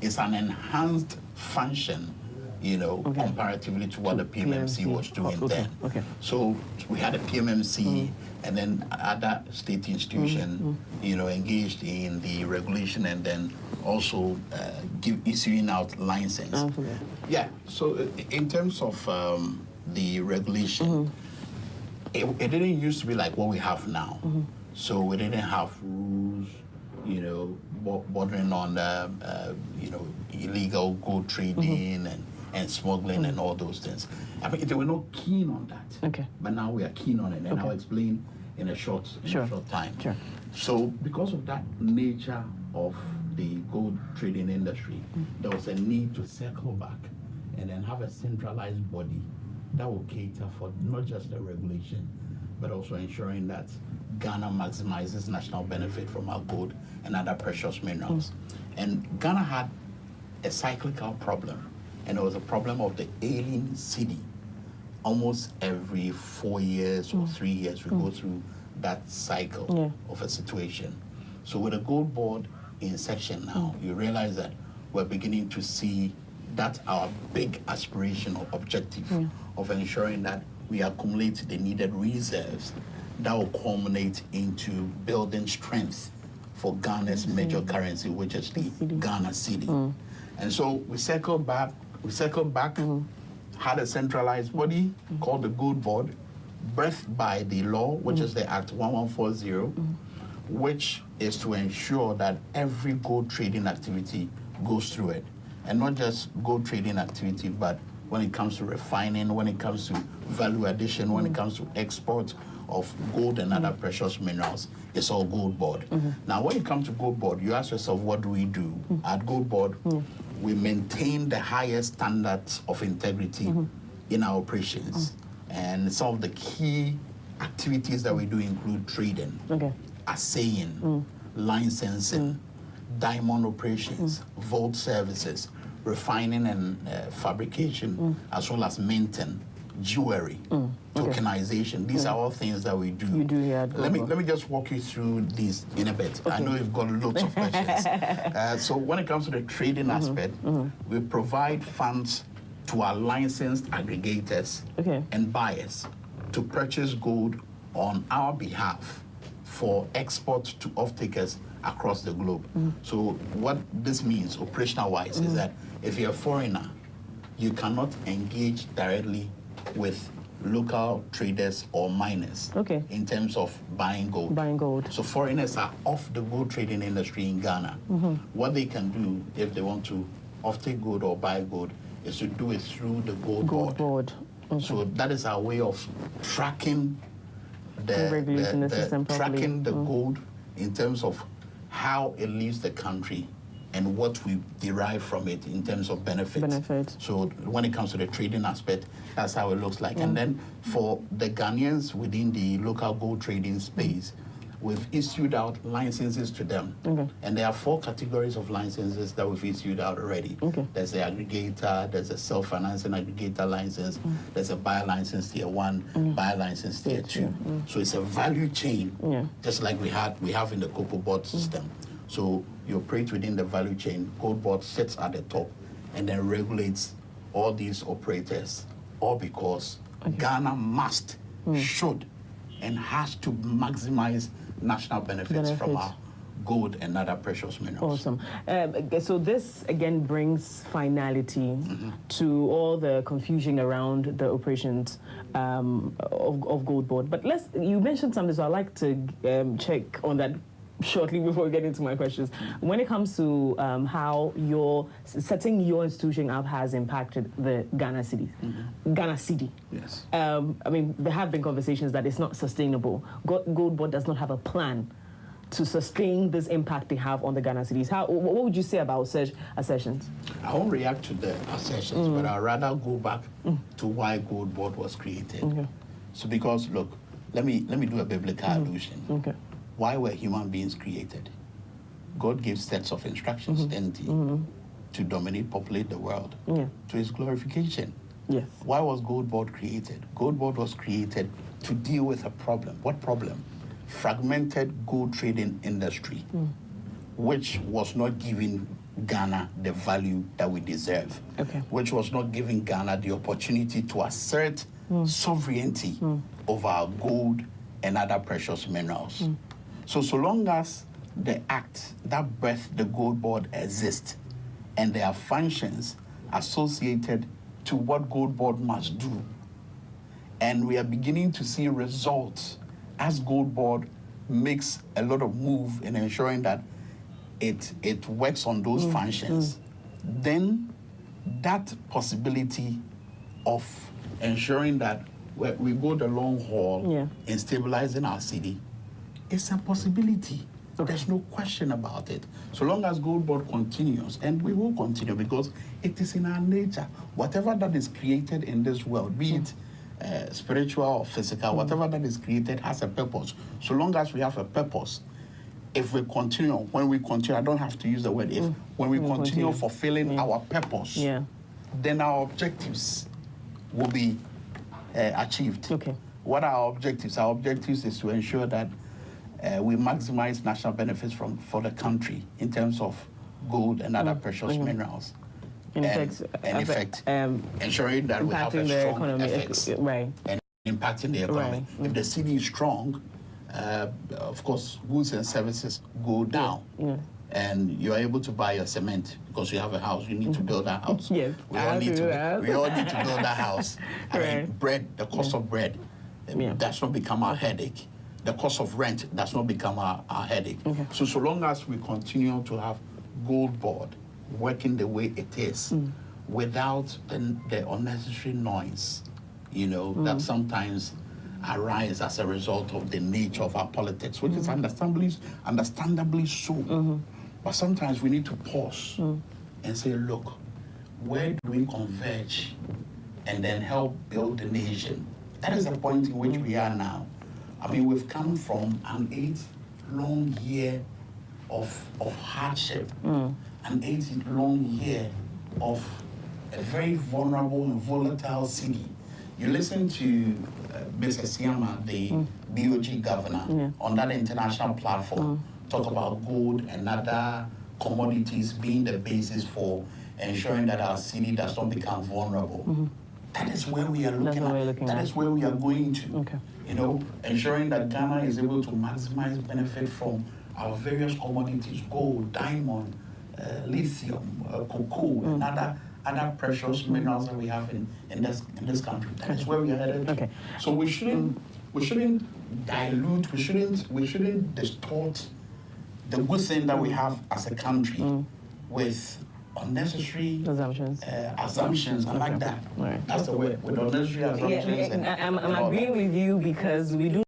is an enhanced function, comparatively to what the PMMC was doing then. So we had a PMMC and then other state institution, engaged in the regulation and then also issuing out license. Yeah, so in terms of the regulation, it didn't used to be like what we have now. So we didn't have rules, bordering on, illegal gold trading and smuggling and all those things. I mean, they were not keen on that. But now we are keen on it, and I'll explain in a short time. So because of that nature of the gold trading industry, there was a need to circle back and then have a centralized body that will cater for not just the regulation, but also ensuring that Ghana maximizes national benefit from our gold and other precious minerals. And Ghana had a cyclical problem, and it was a problem of the ailing cedi. Almost every 4 years or 3 years, we go through that cycle of a situation. So with the GoldBod in section now, you realize that we're beginning to see that our big aspirational objective of ensuring that we accumulate the needed reserves that will culminate into building strength for Ghana's major currency, which is the Ghana cedi. And so we circled back, had a centralized body called the GoldBod, birthed by the law, which is the Act 1140, which is to ensure that every gold trading activity goes through it. And not just gold trading activity, but when it comes to refining, when it comes to value addition, when it comes to export of gold and other precious minerals, it's all GoldBod. Now, when you come to GoldBod, you ask yourself, what do we do? At GoldBod, we maintain the highest standards of integrity in our operations. And some of the key activities that we do include trading, assaying, licensing, diamond operations, vault services, refining and fabrication, as well as minting, jewelry, tokenization. These are all things that we do. You do here. Let me just walk you through these in a bit. I know you've got lots of questions. So when it comes to the trading aspect, we provide funds to our licensed aggregators and buyers to purchase gold on our behalf for export to off-takers across the globe. So what this means, operational-wise, is that if you're a foreigner, you cannot engage directly with local traders or miners in terms of buying gold. So foreigners are off the gold trading industry in Ghana. What they can do if they want to off-take gold or buy gold is to do it through the GoldBod. So that is our way of tracking the gold in terms of how it leaves the country and what we derive from it in terms of benefit. So when it comes to the trading aspect, that's how it looks like. And then for the Ghanaians within the local gold trading space, we've issued out licenses to them. And there are 4 categories of licenses that we've issued out already. There's the aggregator, there's a self-financing aggregator license, there's a buyer license tier 1, buyer license tier 2. So it's a value chain, just like we have in the GoldBod system. So you operate within the value chain. GoldBod sits at the top and then regulates all these operators, all because Ghana must, should, and has to maximize national benefits from our gold and other precious minerals. Awesome. So this again brings finality to all the confusion around the operations of GoldBod. But you mentioned something, so I'd like to check on that shortly before we get into my questions. When it comes to how setting your institution up has impacted the Ghana city. Ghana city. Yes. I mean, there have been conversations that it's not sustainable. GoldBod does not have a plan to sustain this impact they have on the Ghana cities. What would you say about such assertions? I won't react to the assertions, but I'd rather go back to why GoldBod was created. So because, look, let me do a biblical allusion. Why were human beings created? God gave sets of instructions, didn't he? To dominate, populate the world, to his glorification. Yes. Why was GoldBod created? GoldBod was created to deal with a problem. What problem? Fragmented gold trading industry, which was not giving Ghana the value that we deserve, which was not giving Ghana the opportunity to assert sovereignty over our gold and other precious minerals. So long as the act that birthed the GoldBod exists and there are functions associated to what GoldBod must do, and we are beginning to see results as GoldBod makes a lot of move in ensuring that it works on those functions, then that possibility of ensuring that we go the long haul in stabilizing our city, it's a possibility. There's no question about it. So long as GoldBod continues, and we will continue because it is in our nature. Whatever that is created in this world, be it spiritual or physical, whatever that is created has a purpose. So long as we have a purpose, if we continue, when we continue, I don't have to use the word if, when we continue fulfilling our purpose, then our objectives will be achieved. What are our objectives? Our objectives is to ensure that we maximize national benefits for the country in terms of gold and other precious minerals. In effect, ensuring that we have a strong FX and impacting the economy. If the city is strong, of course, goods and services go down. And you're able to buy your cement because you have a house. You need to build that house. We all need to build that house. I mean, bread, the cost of bread, that's not become our headache. The cost of rent does not become our headache. So long as we continue to have GoldBod working the way it is, without the unnecessary noise, that sometimes arise as a result of the nature of our politics, which is understandably so. But sometimes we need to pause and say, look, where do we converge and then help build the nation? That is the point in which we are now. I mean, we've come from an 8-long year of hardship, an 8-long year of a very vulnerable and volatile city. You listen to Mr. Siama, the BOG governor, on that international platform, talk about gold and other commodities being the basis for ensuring that our city does not become vulnerable. That is where we are looking at. That is where we are going to. Ensuring that Ghana is able to maximize benefit from our various commodities, gold, diamond, lithium, cocoa, and other precious minerals that we have in this country. That is where we are headed to. So we shouldn't dilute, we shouldn't distort the good thing that we have as a country with unnecessary assumptions like that. That's the way, with unnecessary assumptions. I'm agreeing with you because we do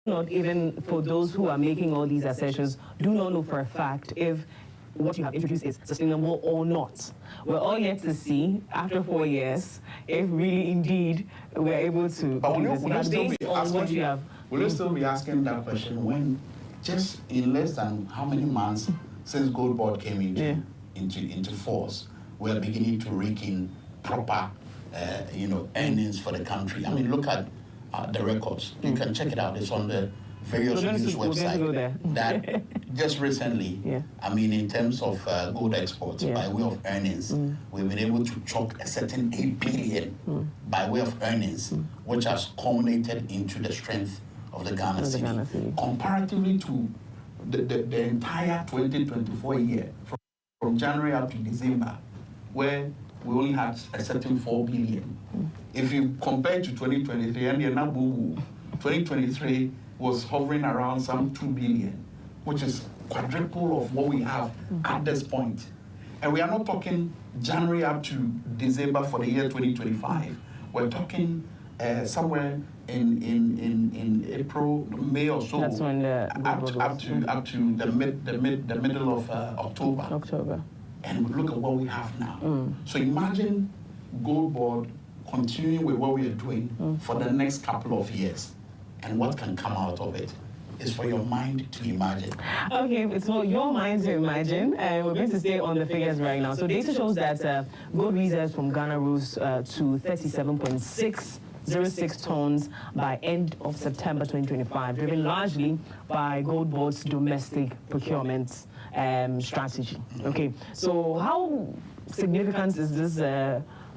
not, even for those who are making all these assertions, do not know for a fact if what you have introduced is sustainable or not. We're all yet to see, after 4 years, if really indeed we're able to do this. Based on what you have will you still be asking that question when just in less than how many months since GoldBod came into force, we are beginning to rake in proper, earnings for the country. I mean, look at the records. You can check it out. It's on the various news websites. That just recently, I mean, in terms of gold exports by way of earnings, we've been able to chalk a certain 8 billion by way of earnings, which has culminated into the strength of the Ghana city. Comparatively to the entire 2024 year, from January up to December, where we only had a certain 4 billion. If you compare to 2023, and 2023 was hovering around some 2 billion, which is quadruple of what we have at this point. And we are not talking January up to December for the year 2025. We're talking somewhere in April, May or so. That's when up to the middle of October. And look at what we have now. So imagine GoldBod continuing with what we are doing for the next couple of years, and what can come out of it is for your mind to imagine. Okay, it's for your mind to imagine. We're going to stay on the figures right now. So data shows that gold reserves from Ghana rose to 37.606 tons by end of September 2025, driven largely by GoldBod's domestic procurement strategy. Okay, so how significant is this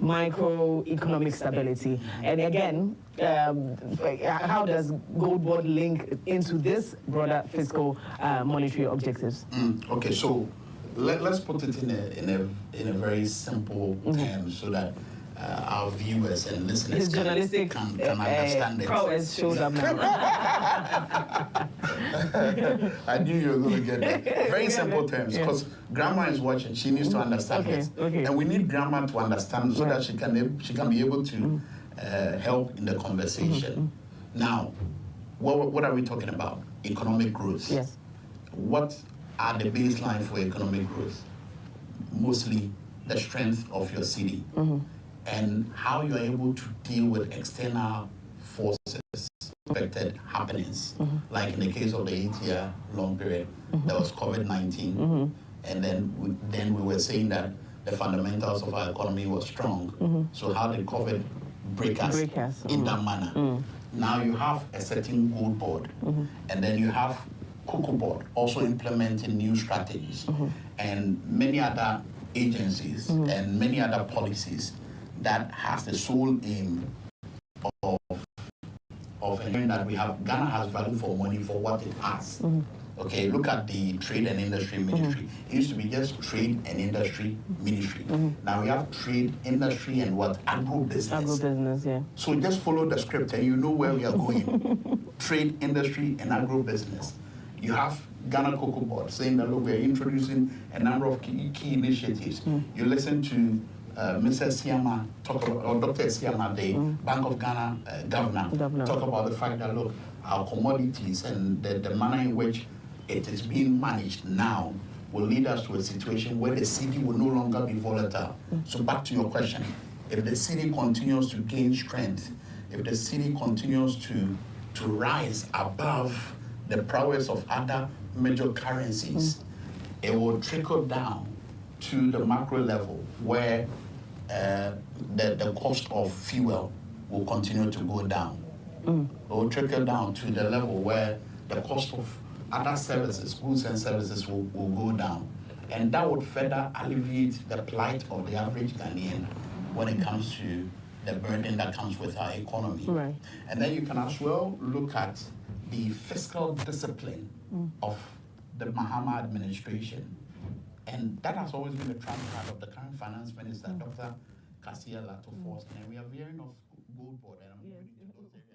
microeconomic stability? And again, how does GoldBod link into this broader fiscal monetary objectives? Okay, so let's put it in a very simple term so that our viewers and listeners can understand it. Prowess shows up now. I knew you were going to get that. Very simple terms, because Grandma is watching. She needs to understand it. And we need Grandma to understand so that she can be able to help in the conversation. Now, what are we talking about? Economic growth. Yes. What are the baseline for economic growth? Mostly the strength of your city. And how you are able to deal with external forces, expected happenings, like in the case of the 8-year long period, there was COVID-19, and then we were saying that the fundamentals of our economy were strong. So how did COVID break us in that manner? Now you have a certain GoldBod, and then you have COCOBOD also implementing new strategies, and many other agencies and many other policies that has the sole aim of ensuring that Ghana has value for money for what it has. Okay, look at the Trade and Industry Ministry. It used to be just Trade and Industry Ministry. Now we have Trade, Industry, and what? Agro-business. Agro-business, yeah. So just follow the script and you know where we are going. Trade, Industry, and Agro-business. You have Ghana COCOBOD saying that, look, we're introducing a number of key initiatives. You listen to Mr. Siama talk about, or Dr. Siama, the Bank of Ghana governor, talk about the fact that, look, our commodities and the manner in which it is being managed now will lead us to a situation where the city will no longer be volatile. So back to your question, if the city continues to gain strength, if the city continues to rise above the prowess of other major currencies, it will trickle down to the macro level where the cost of fuel will continue to go down. It will trickle down to the level where the cost of other services, goods and services will go down. And that would further alleviate the plight of the average Ghanaian when it comes to the burden that comes with our economy. Right. And then you can as well look at the fiscal discipline of the Mahama administration. And that has always been the track record of the current finance minister, Dr. Kasia Lato-Force. And we are hearing of GoldBod, and I'm moving into those areas.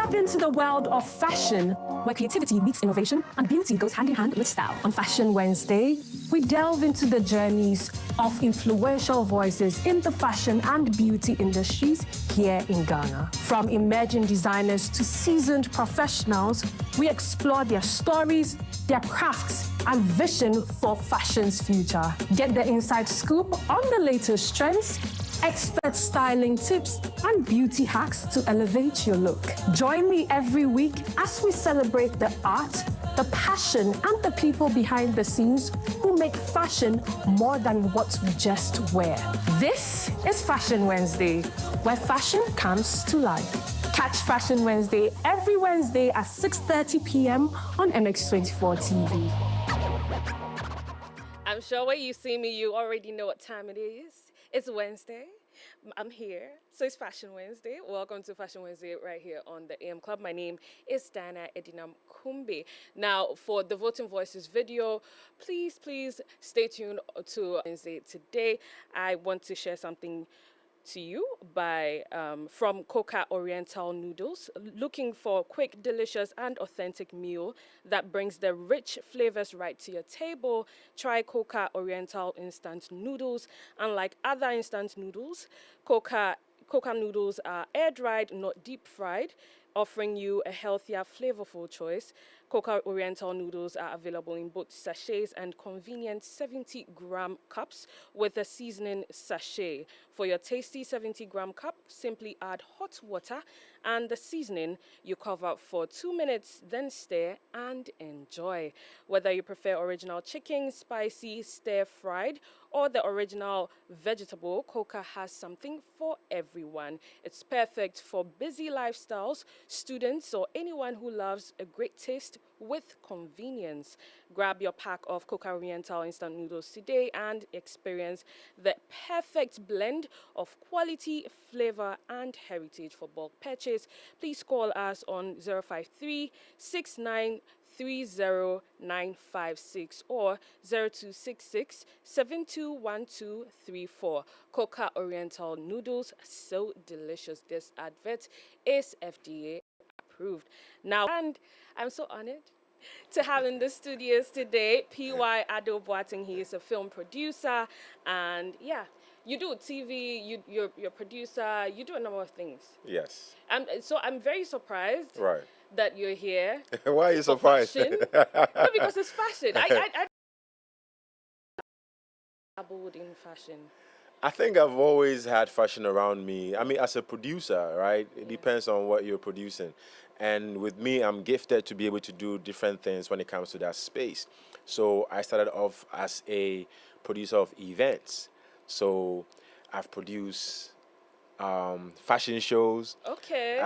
Step into the world of fashion, where creativity meets innovation and beauty goes hand in hand with style. On Fashion Wednesday, we delve into the journeys of influential voices in the fashion and beauty industries here in Ghana. From emerging designers to seasoned professionals, we explore their stories, their crafts, and vision for fashion's future. Get the inside scoop on the latest trends, expert styling tips, and beauty hacks to elevate your look. Join me every week as we celebrate the art, the passion, and the people behind the scenes who make fashion more than what we just wear. This is Fashion Wednesday, where fashion comes to life. Catch Fashion Wednesday every Wednesday at 6:30 p.m. on MX24 TV. I'm sure when you see me, you already know what time it is. It's Wednesday. I'm here. So it's Fashion Wednesday. Welcome to Fashion Wednesday right here on the AM Club. My name is Dana Edinam Kumbi. Now, for the Voting Voices video, please stay tuned to Wednesday today. I want to share something to you from Coca Oriental Noodles. Looking for a quick, delicious, and authentic meal that brings the rich flavors right to your table? Try Coca Oriental Instant Noodles. Unlike other instant noodles, Coca noodles are air-dried, not deep-fried, offering you a healthier, flavorful choice. Coca Oriental noodles are available in both sachets and convenient 70-gram cups with a seasoning sachet. For your tasty 70-gram cup, simply add hot water and the seasoning. You cover for 2 minutes, then stir and enjoy. Whether you prefer original chicken, spicy, stir-fried, or the original vegetable, Coca has something for everyone. It's perfect for busy lifestyles, students, or anyone who loves a great taste with convenience. Grab your pack of Coca Oriental instant noodles today and experience the perfect blend of quality, flavor, and heritage. For bulk purchase, please call us on 053-6930-956 or 0266-721234. Coca Oriental noodles, so delicious. This advert is FDA approved. Now, and I'm so honored to have in the studios today PY Addo Boateng. He is a film producer, and yeah, you do TV, you're a producer, you do a number of things. Yes. So I'm very surprised that you're here. Why are you surprised? No, because it's fashion. I dabbled in fashion. I think I've always had fashion around me. I mean, as a producer, right? It depends on what you're producing. And with me, I'm gifted to be able to do different things when it comes to that space. So I started off as a producer of events. So I've produced fashion shows. Okay.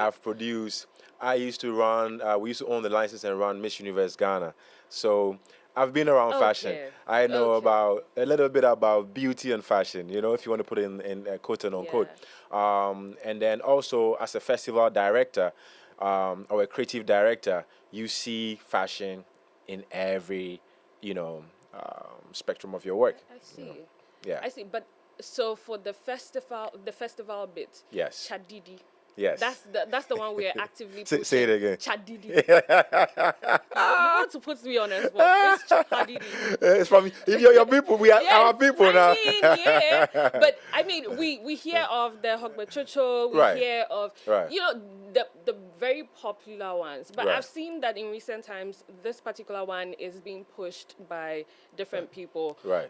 I used to run, we used to own the license and run Miss Universe Ghana. So I've been around fashion. I know about a little bit about beauty and fashion, you know, if you want to put it in quote and unquote. And then also as a festival director or a creative director, you see fashion in every, spectrum of your work. I see. You know? Yeah. I see. But so for the festival bit, yes. Chadidi. Yes. That's the one we're actively pushing. Say it again. Chadidi. You want to put me on a spot. It's Chadidi. It's from your people. We are our people now. Yeah. But I mean, we hear of the Hogbechocho. We hear of the very popular ones. But I've seen that in recent times, this particular one is being pushed by different people. Right.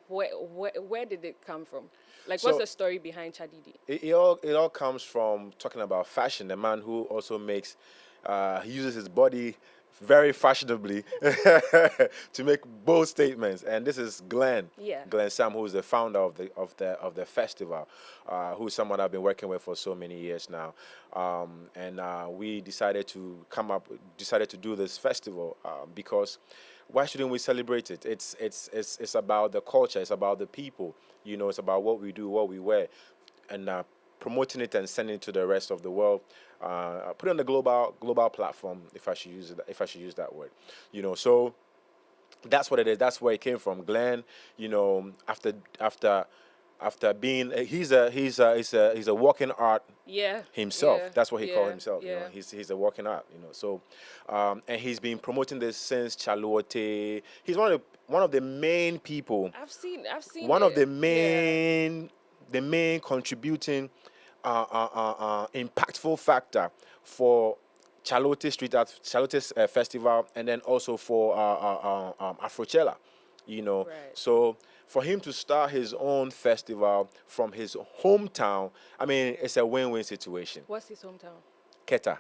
Where did it come from? Like, what's the story behind Chadidi? It all comes from talking about fashion. The man who also makes, he uses his body very fashionably to make bold statements. And this is Glenn Sam, who is the founder of the festival, who's someone I've been working with for so many years now. And we decided to do this festival because why shouldn't we celebrate it? It's about the culture. It's about the people. You know, it's about what we do, what we wear, and promoting it and sending it to the rest of the world. Put it on the global platform, if I should use that word. You know, so that's what it is. That's where it came from. Glenn, you know, after after being he's a walking art himself. That's what he called himself. You know, he's a walking art. You know, so and he's been promoting this since Chalote. He's one of the main people. I've seen one of the main contributing impactful factor for Chalote Street Art Chalote's festival, and then also for Afrochella. You know, so for him to start his own festival from his hometown, I mean, it's a win-win situation. What's his hometown? Keta.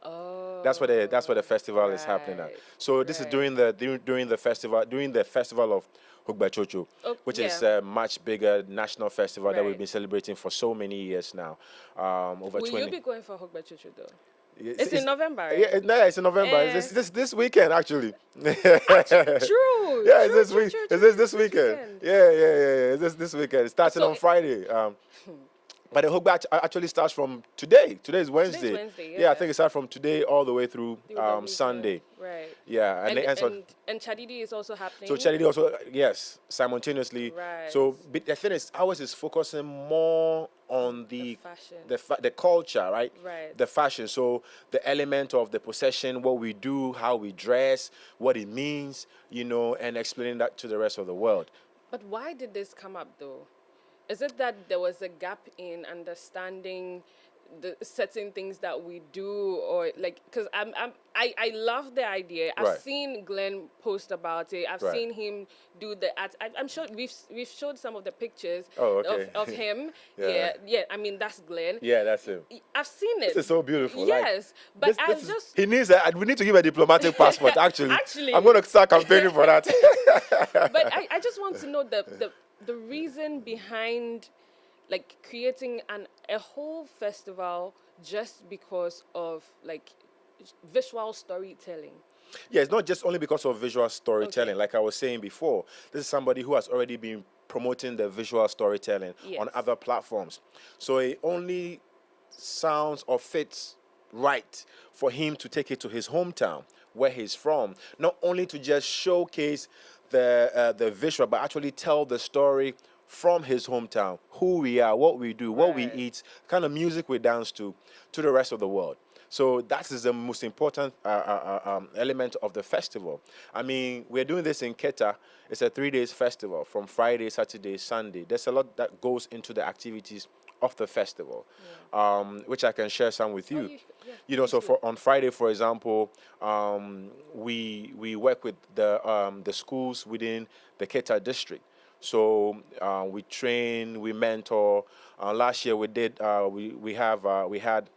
Oh. That's where the festival is happening at. So this is during the festival of Hugbachocho, which is a much bigger national festival that we've been celebrating for so many years now. Over Will 20. you be going for Hugbachocho though? It's in November, right? Yeah, it's in November. It's this weekend, actually. True. Yeah, it's this week. It's this weekend. Yeah. It's this weekend. It's starting on Friday. But the Hugba actually starts from today. Today is Wednesday. Today's Wednesday, Yeah, I think it starts from today all the way through Sunday. Right. Yeah, and Chadidi is also happening. So Chadidi also, yes, simultaneously. Right. So but the thing is, ours is focusing more on the culture, right? Right. The fashion. So the element of the possession, what we do, how we dress, what it means, you know, and explaining that to the rest of the world. But why did this come up though? Is it that there was a gap in understanding the certain things that we do, or like, because I love the idea. I've seen Glenn post about it. I've seen him do the art. I'm sure we've showed some of the pictures of him. Yeah. I mean, that's Glenn. Yeah, that's him. I've seen it. This is so beautiful. Yes, like, but he needs we need to give a diplomatic passport. Actually, Actually, I'm going to start campaigning for that. But I just want to know the reason behind like creating a whole festival just because of like visual storytelling. Yeah, it's not just only because of visual storytelling. Like I was saying before, this is somebody who has already been promoting the visual storytelling on other platforms. So it only sounds or fits right for him to take it to his hometown, where he's from, not only to just showcase the visual, but actually tell the story from his hometown, who we are, what we do, what we eat, kind of music we dance to the rest of the world. So that is the most important element of the festival. I mean, we're doing this in Keta. It's a 3 days festival from Friday, Saturday, Sunday. There's a lot that goes into the activities of the festival, which I can share some with you. You know, so on Friday, for example, we work with the schools within the Keta district. So we train, we mentor. Last year we did. We had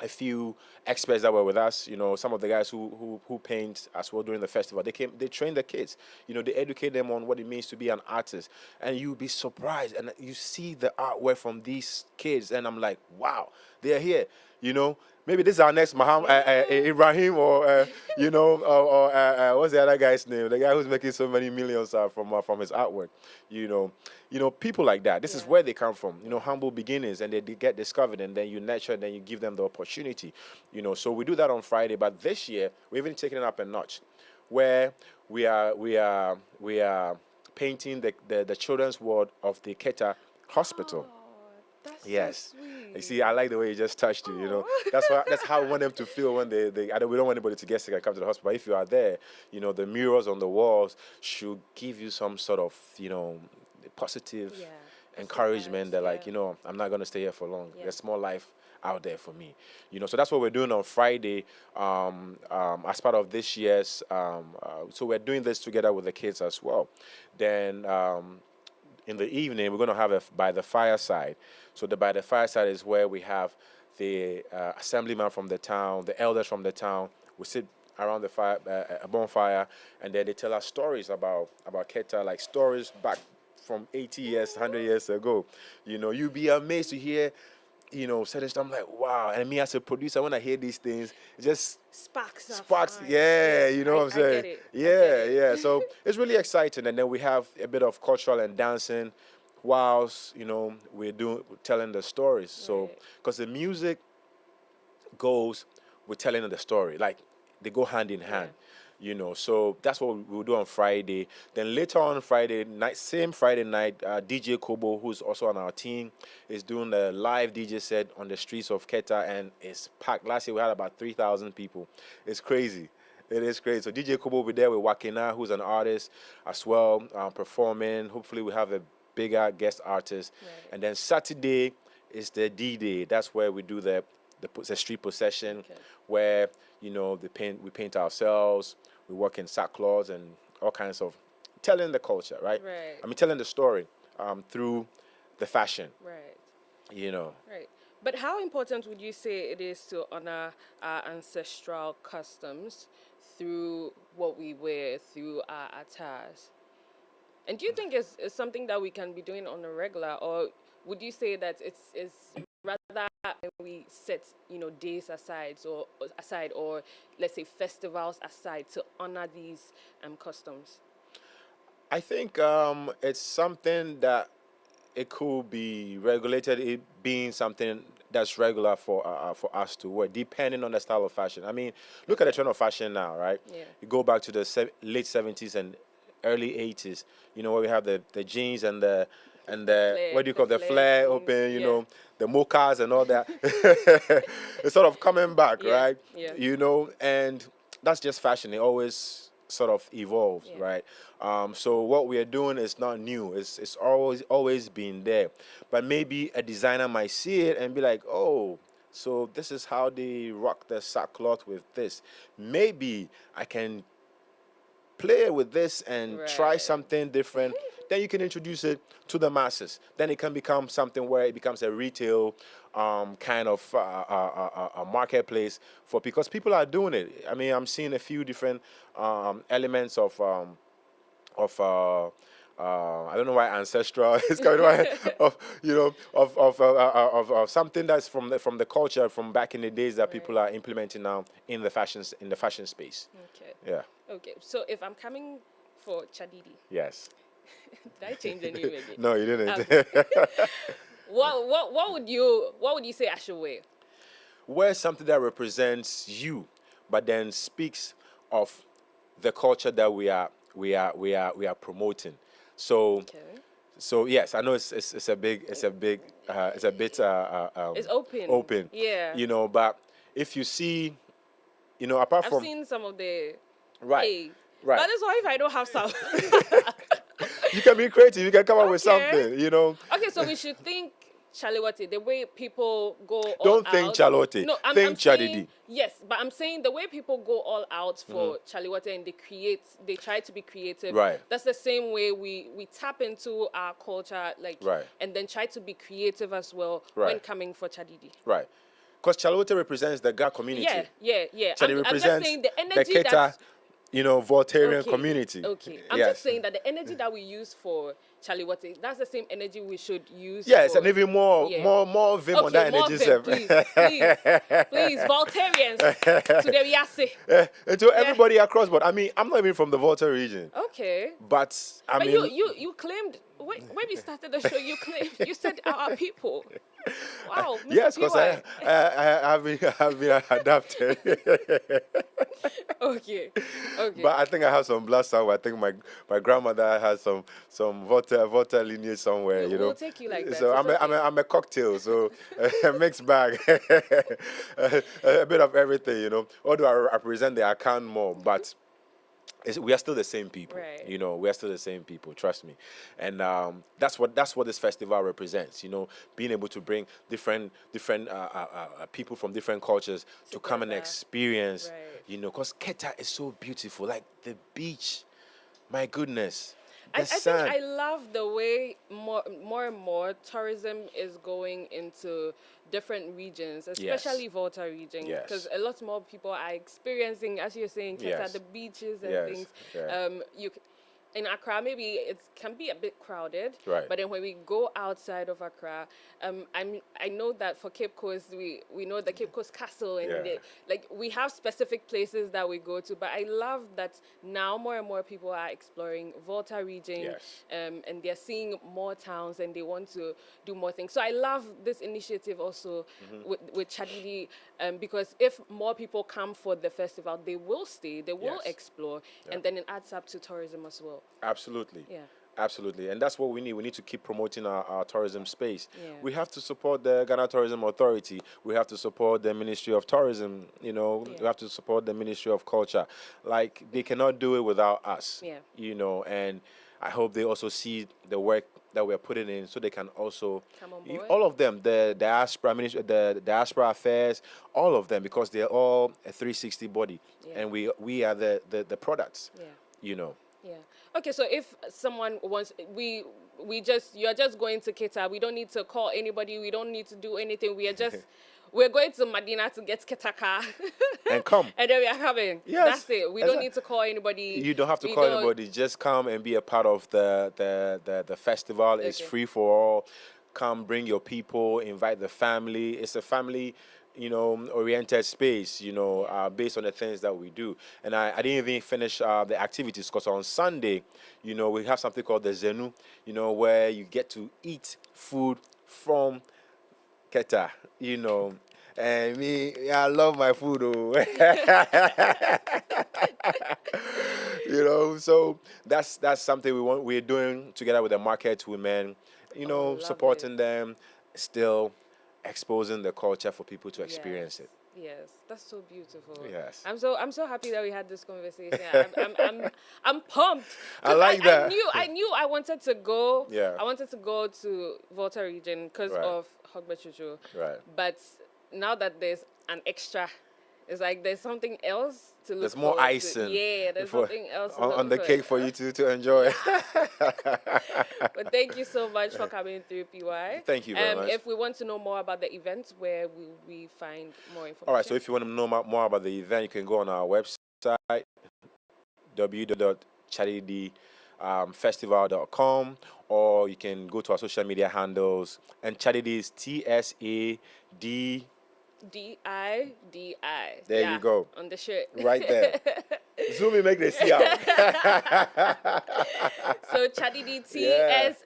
a few experts that were with us. You know, some of the guys who paint as well during the festival. They train the kids. You know, they educate them on what it means to be an artist. And you'll be surprised, and you see the artwork from these kids, and I'm like, wow, they're here. You know, maybe this is our next Ibrahim, or you know, or what's the other guy's name? The guy who's making so many millions from his artwork. You know, people like that. This is where they come from. You know, humble beginnings, and they get discovered, and then you nurture, and then you give them the opportunity. You know, so we do that on Friday. But this year we've even taken it up a notch, where we are painting the children's ward of the Keta Hospital. Yes. So you see, I like the way you just touched it, you know. That's how I want them to feel when we don't want anybody to get sick and come to the hospital. But if you are there, you know, the murals on the walls should give you some sort of, you know, positive encouragement that like, you know, I'm not going to stay here for long. There's more life out there for me. You know, so that's what we're doing on Friday as part of this year's, so we're doing this together with the kids as well. Then in the evening, we're going to have by the fireside. So by the fireside is where we have the assemblyman from the town, the elders from the town. We sit around the fire, a bonfire, and then they tell us stories about Keta, like stories back from 80 years, 100 years ago. You know, you'd be amazed to hear, you know, certain stuff. I'm like, wow. And me as a producer, when I hear these things, it just sparks. Yeah, you know what I'm saying? Yeah. So it's really exciting. And then we have a bit of cultural and dancing whilst, you know, we're telling the stories. So, because the music goes with telling the story. Like, they go hand in hand. You know, so that's what we'll do on Friday. Then later on Friday night, same Friday night, DJ Kobo, who's also on our team, is doing a live DJ set on the streets of Keta, and it's packed. Last year we had about 3,000 people. It's crazy. It is crazy. So DJ Kobo will be there with Wakena, who's an artist as well, performing. Hopefully we have a bigger guest artist. Right. And then Saturday is the D-Day. That's where we do the street procession, where, you know, we paint ourselves. We work in sackcloth and all kinds of telling the culture, right? Right. I mean, telling the story through the fashion. Right. You know. Right. But how important would you say it is to honor our ancestral customs through what we wear, through our attires? And do you think it's something that we can be doing on a regular, or would you say that it's rather we set, you know, days aside or let's say festivals aside to honor these customs? I think it's something that it could be regulated, it being something that's regular for us to wear, depending on the style of fashion. I mean, look at the trend of fashion now, right? Yeah. You go back to the late 70s and early 80s, you know, where we have the jeans and the flare, what do you call the flare open, you know, the mochas and all that. It's sort of coming back, right? Yeah. You know, and that's just fashion. It always sort of evolves, right? So what we are doing is not new. It's always been there. But maybe a designer might see it and be like, oh, so this is how they rock the sackcloth with this. Maybe I can play with this and try something different. Then you can introduce it to the masses. Then it can become something where it becomes a retail kind of a marketplace because people are doing it. I mean, I'm seeing a few different elements of I don't know why ancestral is coming of, you know, of something that's from the culture from back in the days that people are implementing now in the fashion space. Okay. Yeah. Okay. So if I'm coming for Chadidi. Yes. Did I change the name again? No, you didn't. What would you say I should wear? Wear something that represents you, but then speaks of the culture that we are promoting. So, so yes, I know it's a bit it's open. Yeah. You know, but if you see, you know, apart from I've seen some of the right. But that's why if I don't have some. You can be creative. You can come up with something. You know. Okay, so we should think Chaliwati, the way people go all Don't out. think Chalote. No, think Chadidi. Yes, but I'm saying the way people go all out for Chaliwati and they try to be creative. Right. That's the same way we tap into our culture, and then try to be creative as well when coming for Chadidi. Right. Because Chalote represents the Ga community. Yeah. Chadidi represents I'm just saying the energy the Keta, you know, Voltairean community. Okay. I'm just saying that the energy that we use for Chaliwati, that's the same energy we should use. Yes, and even more vim on that energy. Please, Voltaireans, today we are say. And to everybody across board. I mean, I'm not even from the Volta region. Okay. But I mean, you claimed when we started the show, you said our people. Wow. Mr. Yes, because I've been adapted. Okay. But I think I have some blood somewhere. I think my grandmother has some Volta lineage somewhere. You know. We'll take you like that. So I'm a cocktail. So a mixed bag, a bit of everything. You know. Although I represent the Akan more, but. We are still the same people, you know. We are still the same people. Trust me, and that's what this festival represents. You know, being able to bring different people from different cultures to come and experience. You know, because Keta is so beautiful, like the beach. My goodness. I think I love the way more and more tourism is going into different regions, especially Volta region, because a lot more people are experiencing, as you're saying, Keta, the beaches and things. in Accra, maybe it can be a bit crowded. Right. But then when we go outside of Accra, I know that for Cape Coast, we know the Cape Coast Castle, and we have specific places that we go to. But I love that now more and more people are exploring Volta region, and they're seeing more towns, and they want to do more things. So I love this initiative also with Chadidi, because if more people come for the festival, they will stay, they will explore, and then it adds up to tourism as well. Absolutely. Yeah. Absolutely. And that's what we need. We need to keep promoting our tourism space. Yeah. We have to support the Ghana Tourism Authority. We have to support the Ministry of Tourism. You know, we have to support the Ministry of Culture. Like, they cannot do it without us. Yeah. You know, and I hope they also see the work that we're putting in, so they can also come on board. All of them, the diaspora ministry, the diaspora affairs, all of them, because they're all a 360 body, and we are the products. Yeah. You know. Yeah. Okay, so if someone wants, you're just going to Keta. We don't need to call anybody. We don't need to do anything. We are just, we're going to Medina to get Ketaka. And come. And then we are coming. Yes. That's it. We don't need to call anybody. You don't have to call anybody. Just come and be a part of the festival. It's free for all. Come, bring your people, invite the family. It's a family, oriented space, based on the things that we do. And I didn't even finish the activities, because on Sunday, we have something called the Zenu, where you get to eat food from Keta, And me, I love my food, so that's something we're doing together with the market women, supporting them, still exposing the culture for people to experience it. Yes, that's so beautiful. Yes, I'm so happy that we had this conversation. I'm pumped. I like that. I knew I wanted to go. Yeah, I wanted to go to Volta region because of Hogba Chuchu. Right. But now that there's an extra, it's like there's something else to look. There's more icing. Yeah, there's something else on the cake for you to enjoy. But thank you so much for coming through, PY. Thank you very much. If we want to know more about the event, where will we find more information? All right, so if you want to know more about the event, you can go on our website, www.chadidifestival.com, or you can go to our social media handles. And Chadidi is TSAD. D-I-D-I. There you go. On the shirt. Right there. Zoom in, make this see out. So Chadidi, T-S-A-D-I-D-I,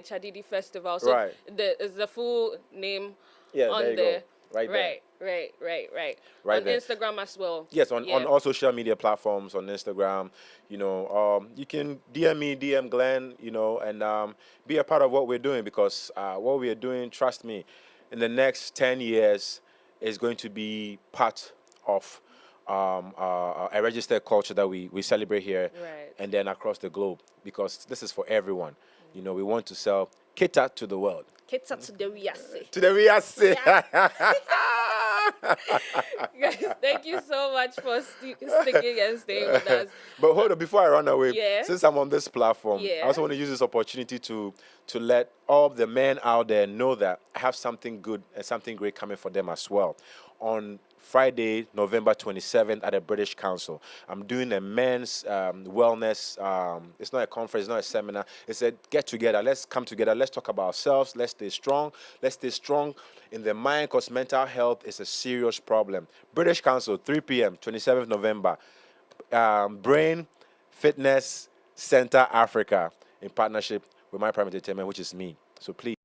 Chadidi Festival. So is the full name on there. Right there. Right. Right on there. Instagram as well. Yes, on all social media platforms, on Instagram, you can DM me, DM Glenn, and be a part of what we're doing, because what we are doing, trust me, in the next 10 years is going to be part of a registered culture that we celebrate here and then across the globe, because this is for everyone. We want to sell Keta to the world. Keta to the Riase. To the Riase. Guys, thank you so much for sticking and staying with us. But hold on, before I run away, Yeah. since I'm on this platform, Yeah. I also want to use this opportunity to let all of the men out there know that I have something good and something great coming for them as well. On Friday, November 27th at the British Council, I'm doing a men's wellness. It's not a conference, it's not a seminar. It's a get together. Let's come together. Let's talk about ourselves. Let's stay strong. Let's stay strong in the mind, because mental health is a serious problem. British Council, 3 p.m., 27th November. Brain Fitness Center Africa, in partnership with My Prime Entertainment, which is me. So please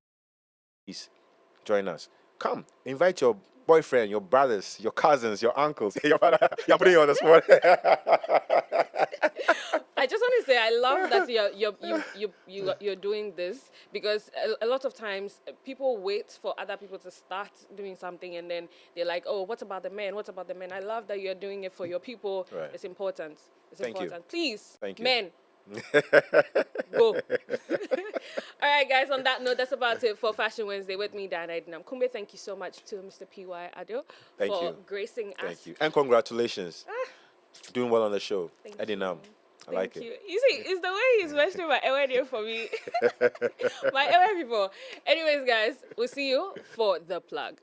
join us. Come, invite your boyfriend, your brothers, your cousins, your uncles. You're putting you on the spot. I just want to say I love that you're doing this, because a lot of times people wait for other people to start doing something, and then they're like, oh, what about the men? What about the men? I love that you're doing it for your people. Right. It's important. It's Thank important. you. Please, Thank you. men. Go. All right, guys, on that note, that's about it for Fashion Wednesday with me, Diana Edinam Kumbe. Thank you so much to Mr. P.Y. Addo for gracing us. Thank you. And congratulations. Doing well on the show. Edinam. I like it. You see, it's the way he's mentioning my Ewe name for me. My Ewe people. Anyways, guys, we'll see you for The Plug.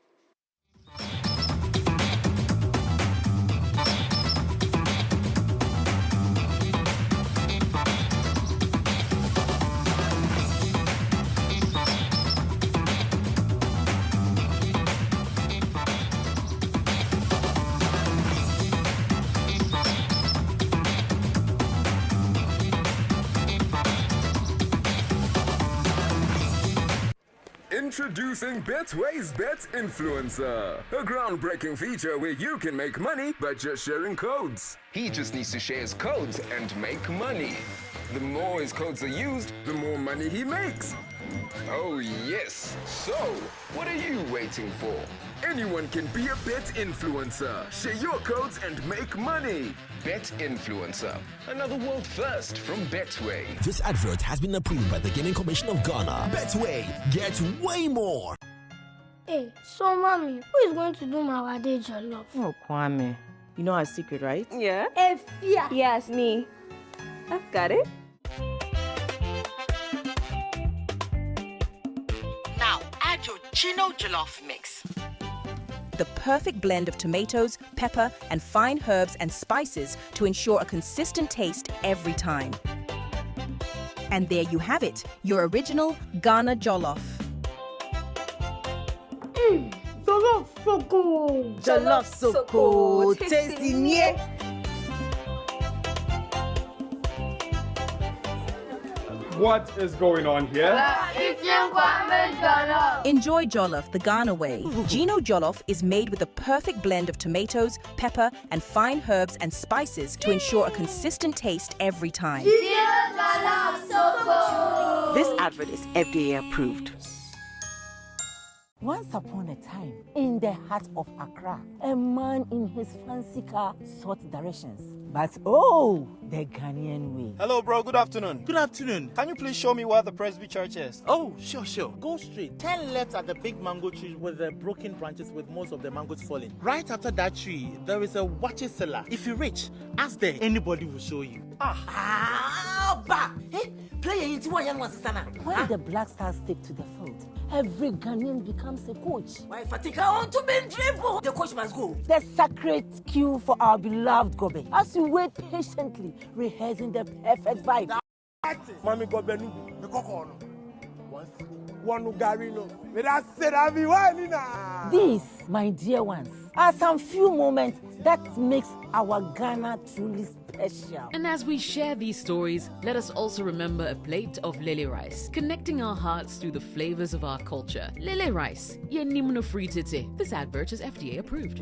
Introducing Betway's Bet Influencer, a groundbreaking feature where you can make money by just sharing codes. He just needs to share his codes and make money. The more his codes are used, the more money he makes. Oh yes, so what are you waiting for? Anyone can be a bet influencer. Share your codes and make money. Bet Influencer, another world first from Betway. This advert has been approved by the Gaming Commission of Ghana. Betway, get way more. Hey, so mommy, who is going to do my Arathejay love? Oh, Kwame. You know our secret, right? Yeah. Efia. Yes, me. I've got it. Now add your Gino Jollof mix. The perfect blend of tomatoes, pepper, and fine herbs and spices to ensure a consistent taste every time. And there you have it, your original Ghana Jollof. Jollof so good. Jollof so good. Tasty, yeah. What is going on here? Enjoy Jollof the Ghana way. Gino Jollof is made with the perfect blend of tomatoes, pepper, and fine herbs and spices to ensure a consistent taste every time. This advert is FDA approved. Once upon a time, in the heart of Accra, a man in his fancy car sought directions. But oh, the Ghanaian way. Hello, bro. Good afternoon. Good afternoon. Can you please show me where the Presby Church is? Oh, sure. Go straight. 10 left at the big mango tree with the broken branches with most of the mangoes falling. Right after that tree, there is a watches cellar. If you reach, ask there. Anybody will show you. When the Black Stars take to the field, every Ghanaian becomes a coach. Why Fatika want to be dribble? The coach must go. The sacred cue for our beloved Gobe. As we wait patiently, rehearsing the perfect vibe. Mami Gobe nu, the coco. One Garino. These, my dear ones, are some few moments that makes our Ghana truly special. And as we share these stories, let us also remember a plate of lily rice, connecting our hearts through the flavors of our culture. Lily rice, ye nimno free tete. This advert is FDA approved.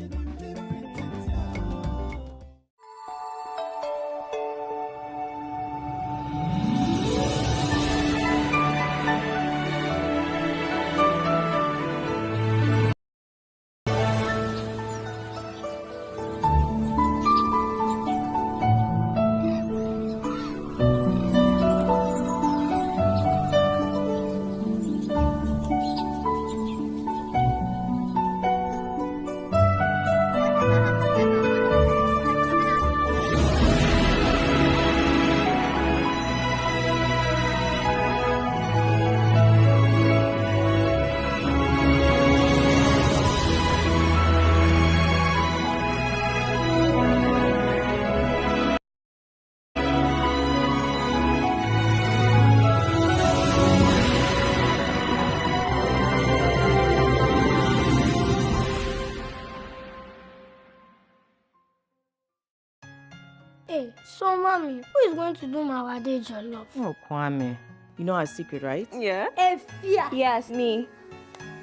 Hey, so mommy, who is going to do my Arathejay love? Oh, Kwame. You know our secret, right? Yeah. Efia. Yes, me.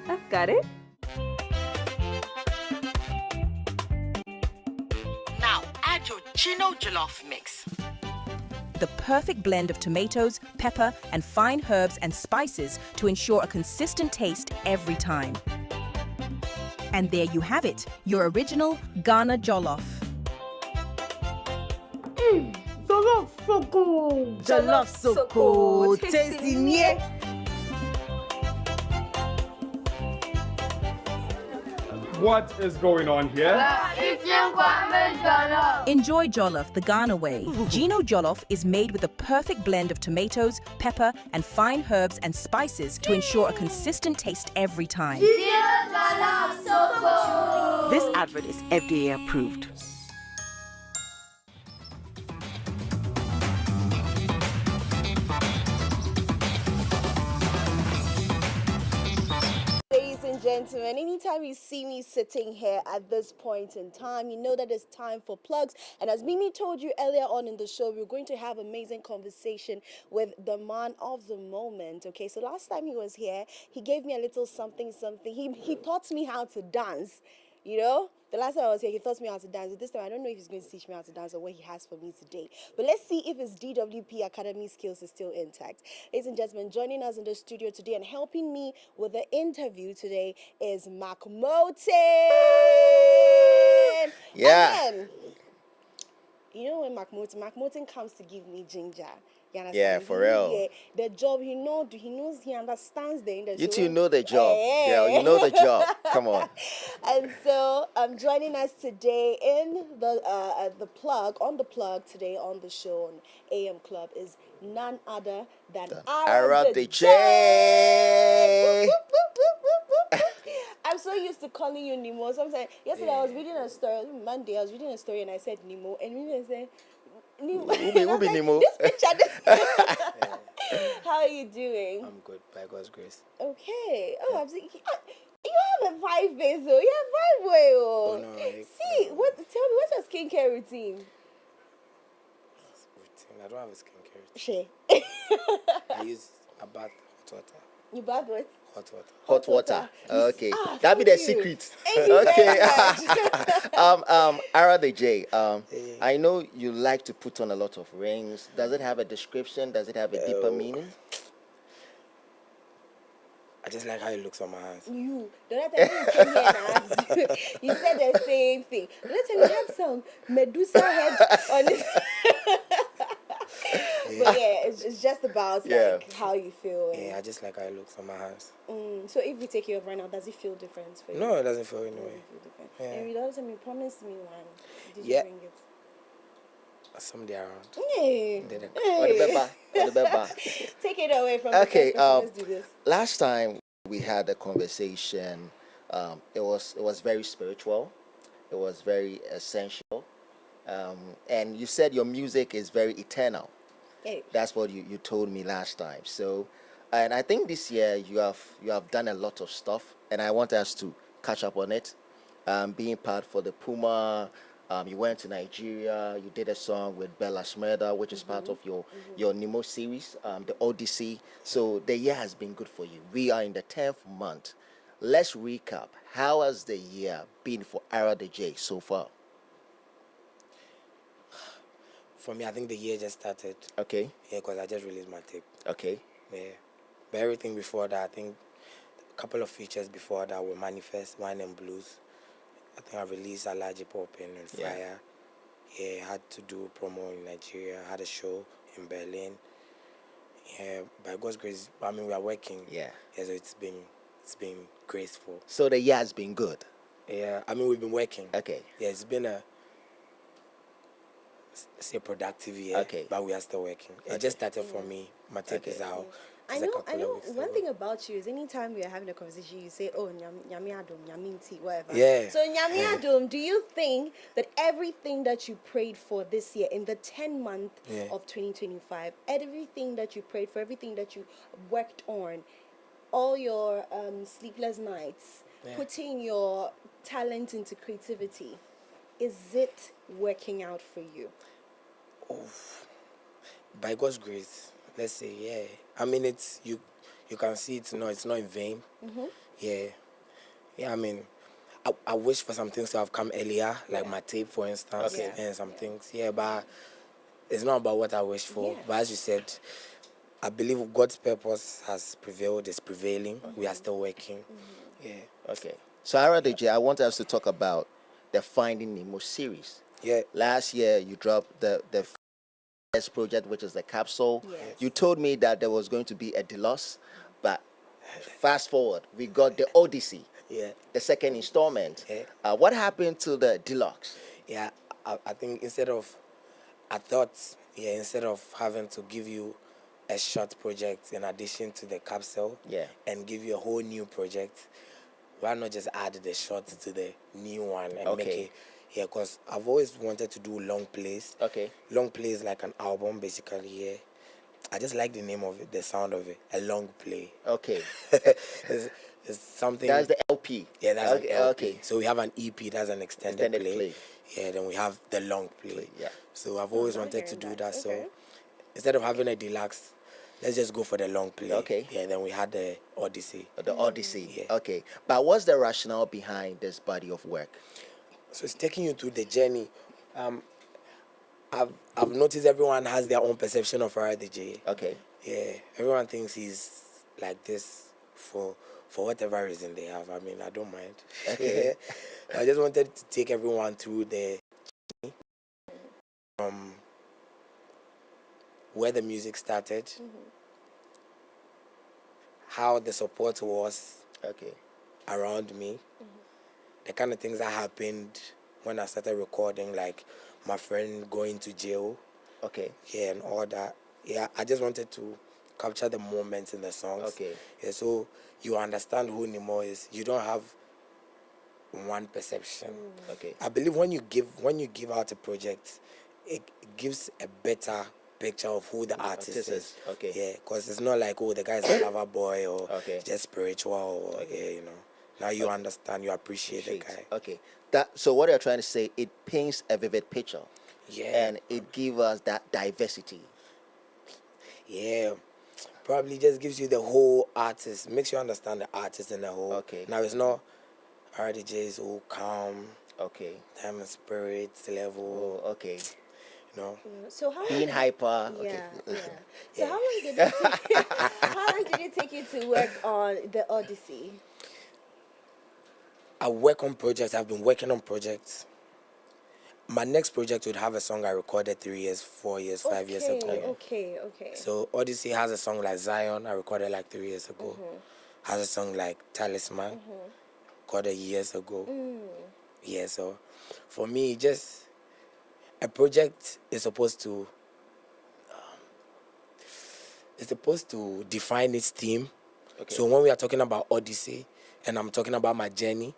I've got it. Now add your Gino Jollof mix. The perfect blend of tomatoes, pepper, and fine herbs and spices to ensure a consistent taste every time. And there you have it, your original Ghana Jollof. Jollof so good. Jollof so good. Tasty, yeah. What is going on here? Enjoy Jollof the Ghana way. Gino Jollof is made with the perfect blend of tomatoes, pepper, and fine herbs and spices to ensure a consistent taste every time. This advert is FDA approved. Ladies and gentlemen, anytime you see me sitting here at this point in time, you know that it's time for plugs. And as Mimi told you earlier on in the show, we're going to have amazing conversation with the man of the moment. Okay, so last time he was here, he gave me a little something. He taught me how to dance. You know, the last time I was here, he taught me how to dance. This time, I don't know if he's going to teach me how to dance or what he has for me today. But let's see if his DWP Academy skills is still intact. Ladies and gentlemen, joining us in the studio today and helping me with the interview today is Moten. Yeah. Again, you know when Moten comes to give me ginger. You understand? Yeah, for real. The job he knows, he understands the industry. You two know the job, girl. You know the job. Come on. And so joining us today in the plug today on the show on AM Club is none other than Arathejay. I'm so used to calling you Nemo. Sometimes yesterday I was reading a story. Monday I was reading a story and I said Nemo, and we said Nemo. Who be Nemo? This picture. How are you doing? I'm good, by God's grace. Okay. Oh, I'm saying, you have a 5 face, though. You have 5 way. Oh no. See, tell me, what's your skincare routine? I don't have a skincare routine. Shit. I use a bath hot water. You bath what? Hot water. Hot water. Okay. That be thank the you. secret. Thank you Okay. very much. Arathejay, I know you like to put on a lot of rings. Does it have a description? Does it have a deeper meaning? I just like how it looks on my hands. The other time you came here and asked you, you said the same thing. The other time you had some Medusa head on it. But yeah, it's just about like how you feel. Yeah, I just like how it looks on my hands. So if we take it off right now, does it feel different for you? No, it doesn't feel anyway. Yeah. And the other time you promised me one. Did Yeah. you bring it? Someday around. Hey. Take it away from Okay, the first. Let's do this. last time we had a conversation. It was very spiritual. It was very essential. And you said your music is very eternal. Hey. That's what you told me last time. So, and I think this year you have done a lot of stuff, and I want us to catch up on it. Being part for the Puma, you went to Nigeria. You did a song with Bella Smeda, which is part of your Nemo series, the Odyssey. So the year has been good for you. We are in the 10th month. Let's recap. How has the year been for Arathejay so far? For me, I think the year just started. Okay. Yeah, because I just released my tape. Okay. Yeah. But everything before that, I think a couple of features before that were Manifest, Wine and Blues. I think I released Alaji Popping and Fire. Yeah, I had to do promo in Nigeria. I had a show in Berlin. Yeah, by God's grace, I mean, we are working. Yeah. Yeah, so it's been graceful. So the year has been good. Yeah, I mean, we've been working. Okay. Yeah, it's been a productive year. Okay. But we are still working. It just started for me. My tape is out. I know one thing about you is anytime we are having a conversation, you say, oh, nyami adom, nyami nti, whatever. Yeah. So nyami adom, do you think that everything that you prayed for this year, in the 10 month of 2025, everything that you prayed for, everything that you worked on, all your sleepless nights, putting your talent into creativity, is it working out for you? Oh, by God's grace, let's say, yeah. I mean, it's you can see it's not in vain. Yeah. I mean, I wish for some things to have come earlier, like my tape, for instance, and some things. Yeah, but it's not about what I wish for. But as you said, I believe God's purpose has prevailed. It's prevailing. We are still working. Yeah. Okay. So Arathejay, I want us to talk about the Finding Nemo series. Yeah. Last year you dropped the first project, which is the capsule. Yes. You told me that there was going to be a deluxe, but fast forward, we got the Odyssey. Yeah. The second installment. Yeah. What happened to the deluxe? Yeah. I think instead of having to give you a short project in addition to the capsule and give you a whole new project, why not just add the short to the new one and make it? Yeah, because I've always wanted to do long plays. Okay. Long plays like an album, basically. Yeah. I just like the name of it, the sound of it. A long play. Okay. It's something. That's the LP. Yeah, that's okay, an LP. okay. So we have an EP, that's an extended play. Yeah, then we have the long play. Yeah. So I've always wanted to do that. So instead of having a deluxe, let's just go for the long play. Okay. Yeah, then we had the Odyssey. The Odyssey. Yeah. Okay. But what's the rationale behind this body of work? So it's taking you through the journey. I've noticed everyone has their own perception of Arathejay. Okay. Yeah, everyone thinks he's like this for whatever reason they have. I mean, I don't mind. Okay. I just wanted to take everyone through the journey from where the music started, how the support was around me, the kind of things that happened when I started recording, like my friend going to jail. Okay. Yeah, and all that. Yeah, I just wanted to capture the moments in the songs. Okay. Yeah, so you understand who Nemo is. You don't have one perception. Okay. I believe when you give out a project, it gives a better picture of who the artist is. Okay. Yeah, because it's not like, oh, the guy's a lover boy or Okay. just spiritual or yeah, you know. Now you understand, you appreciate the guy. Okay. So what you're trying to say, it paints a vivid picture. Yeah. And it gives us that diversity. Yeah. Probably just gives you the whole artist, makes you understand the artist in the whole. Okay. Now it's not Arathejay is all calm. Okay. Time and spirit level. Oh, okay. You know. So how being hyper. Yeah, Okay. yeah. So how long did it take? How long did it take you to work on the Odyssey? I work on projects. I've been working on projects. My next project would have a song I recorded 3 years, 4 years, 5 years ago. Okay. So Odyssey has a song like Zion, I recorded like 3 years ago. Has a song like Talisman, recorded years ago. Yeah, so for me, just a project is supposed to define its theme. Okay. So when we are talking about Odyssey and I'm talking about my journey,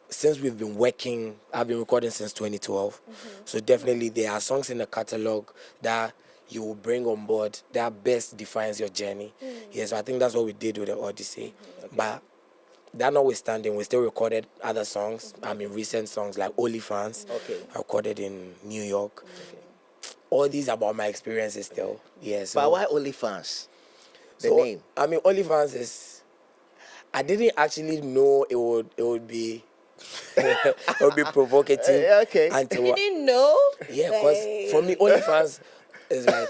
since we've been working, I've been recording since 2012. So definitely there are songs in the catalog that you will bring on board that best defines your journey. Yeah, so I think that's what we did with the Odyssey. But that notwithstanding, we still recorded other songs. I mean, recent songs like Olifants. I recorded in New York. All these about my experiences still. Yeah. So, but why Olifants? The so, name. I mean, Olifants is. I didn't actually know it would be. It would be provocative. Okay. Until, You didn't know? yeah, because for me, Olifants is like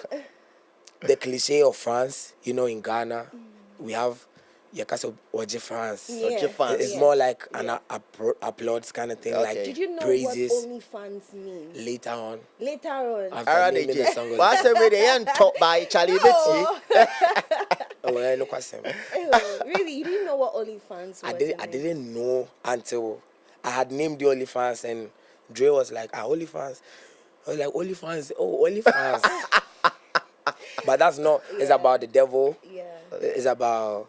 the cliche of France. You know, in Ghana, we have Yakaso Oje France. It's more like an applause kind of thing, like Did you know praises. what OnlyFans means? Later on. After naming the song. What's every day and talk by Charlie Betty? Oh, no question. Really, you didn't know what OnlyFans was? I didn't know until I had named the OnlyFans, and Dre was like, OnlyFans. I was like, OnlyFans, OnlyFans. But that's not, it's about the devil. Yeah. It's about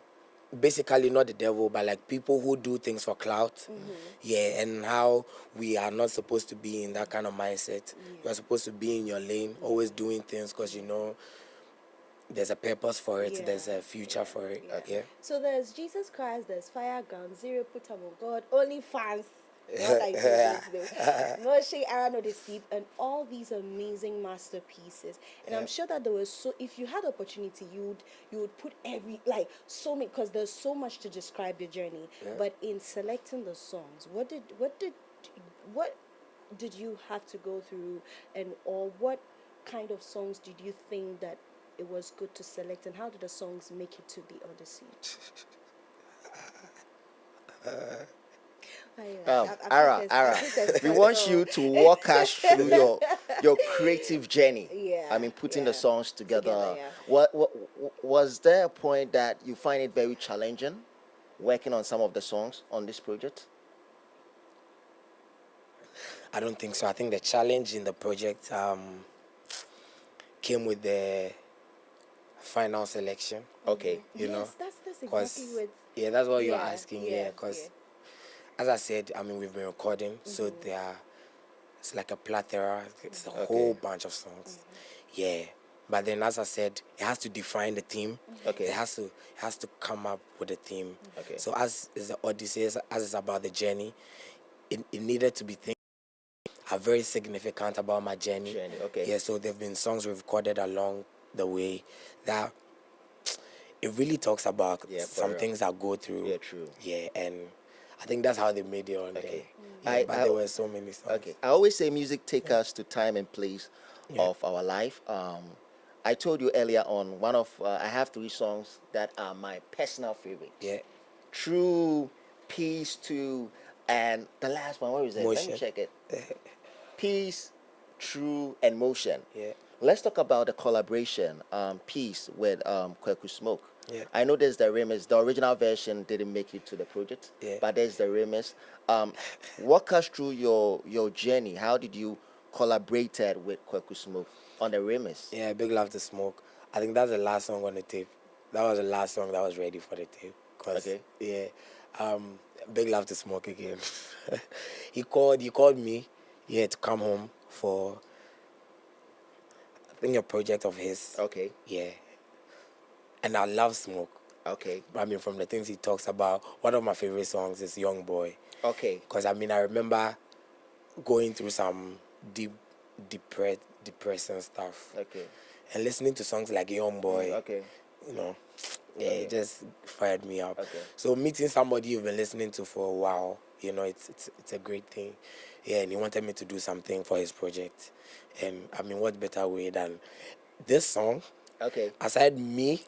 basically not the devil, but like people who do things for clout. Yeah, and how we are not supposed to be in that kind of mindset. You are supposed to be in your lane, always doing things because you know there's a purpose for it, there's a future for it. Yeah. So there's Jesus Christ, there's Fire, Ground Zero, Put Up on God, OnlyFans. Moshe, Aaron, the Sleep, and all these amazing masterpieces. And I'm sure that there was if you had opportunity, you would put so many, because there's so much to describe your journey. But in selecting the songs, what did you have to go through, or what kind of songs did you think that it was good to select, and how did the songs make it to the Odyssey? Ara, we want you to walk us through your creative journey. I mean, putting the songs together. What was there a point that you find it very challenging working on some of the songs on this project? I don't think so. I think the challenge in the project came with the final selection. Okay. You know, that's exactly what. Yeah, that's what you're asking. Yeah, because as I said, I mean, we've been recording, so it's like a plethora. It's a whole bunch of songs. Yeah, But then, as I said, it has to define the theme. Okay. It has to come up with a theme. Okay. So as is the Odyssey, as it's about the journey, it needed to be things are very significant about my journey. Okay. Yeah. So there've been songs we've recorded along the way that it really talks about some things I go through. Yeah, true. Yeah, and I think that's how they made it on there. Yeah, but there were so many songs. Okay. I always say music take us to time and place of our life. I told you earlier on one of I have 3 songs that are my personal favorite. Yeah. True, Peace, Too, and the last one, what is it? Let me Motion. check it. Peace, True, and Motion. Yeah. Let's talk about the collaboration, Peace with Kweku Smoke. Yeah. I know there's the remix. The original version didn't make it to the project, but there's the remix. Walk us through your journey. How did you collaborate with Kweku Smoke on the remix? Yeah, Big Love to Smoke. I think that's the last song on the tape. That was the last song that was ready for the tape. Okay. Yeah. Big Love to Smoke again. He called me, to come home for I think a project of his. Okay. Yeah. And I love Smoke. Okay. I mean, from the things he talks about, one of my favorite songs is Young Boy. Okay. Because, I mean, I remember going through some depressing stuff. Okay. And listening to songs like Young Boy. Okay. You know, it just fired me up. Okay. So meeting somebody you've been listening to for a while, it's a great thing. Yeah, and he wanted me to do something for his project. And, I mean, what better way than this song? Okay. Aside me,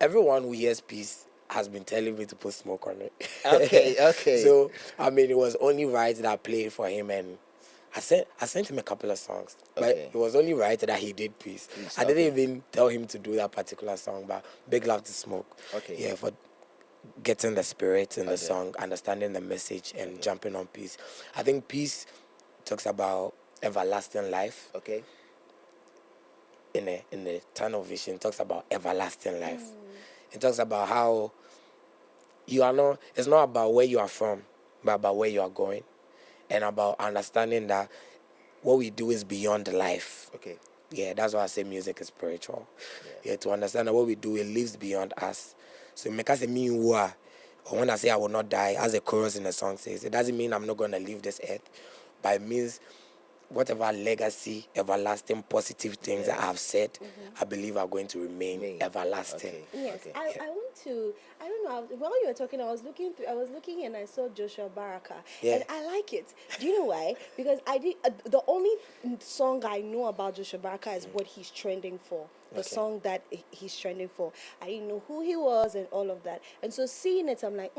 everyone who hears Peace has been telling me to put Smoke on it. Okay. So, I mean, it was only right that I played for him, and I sent him a couple of songs. But it was only right that he did Peace. I didn't even tell him to do that particular song, but Big Love to Smoke. Okay. Yeah, for getting the spirit in the song, understanding the message, and jumping on Peace. I think Peace talks about everlasting life. Okay. In the tunnel vision, talks about everlasting life. It talks about how it's not about where you are from, but about where you are going, and about understanding that what we do is beyond life. Okay. Yeah, that's why I say music is spiritual. Yeah, to understand that what we do, it lives beyond us. So Minkah say me or when I say I will not die, as the chorus in the song says, it doesn't mean I'm not going to leave this earth, but it means whatever legacy, everlasting, positive things that I have said, I believe are going to remain everlasting. Okay. Yes, I want to. I don't know. While you were talking, I was looking and I saw Joshua Baraka, and I like it. Do you know why? Because I did the only song I know about Joshua Baraka is what he's trending for. The song that he's trending for. I didn't know who he was and all of that. And so seeing it, I'm like,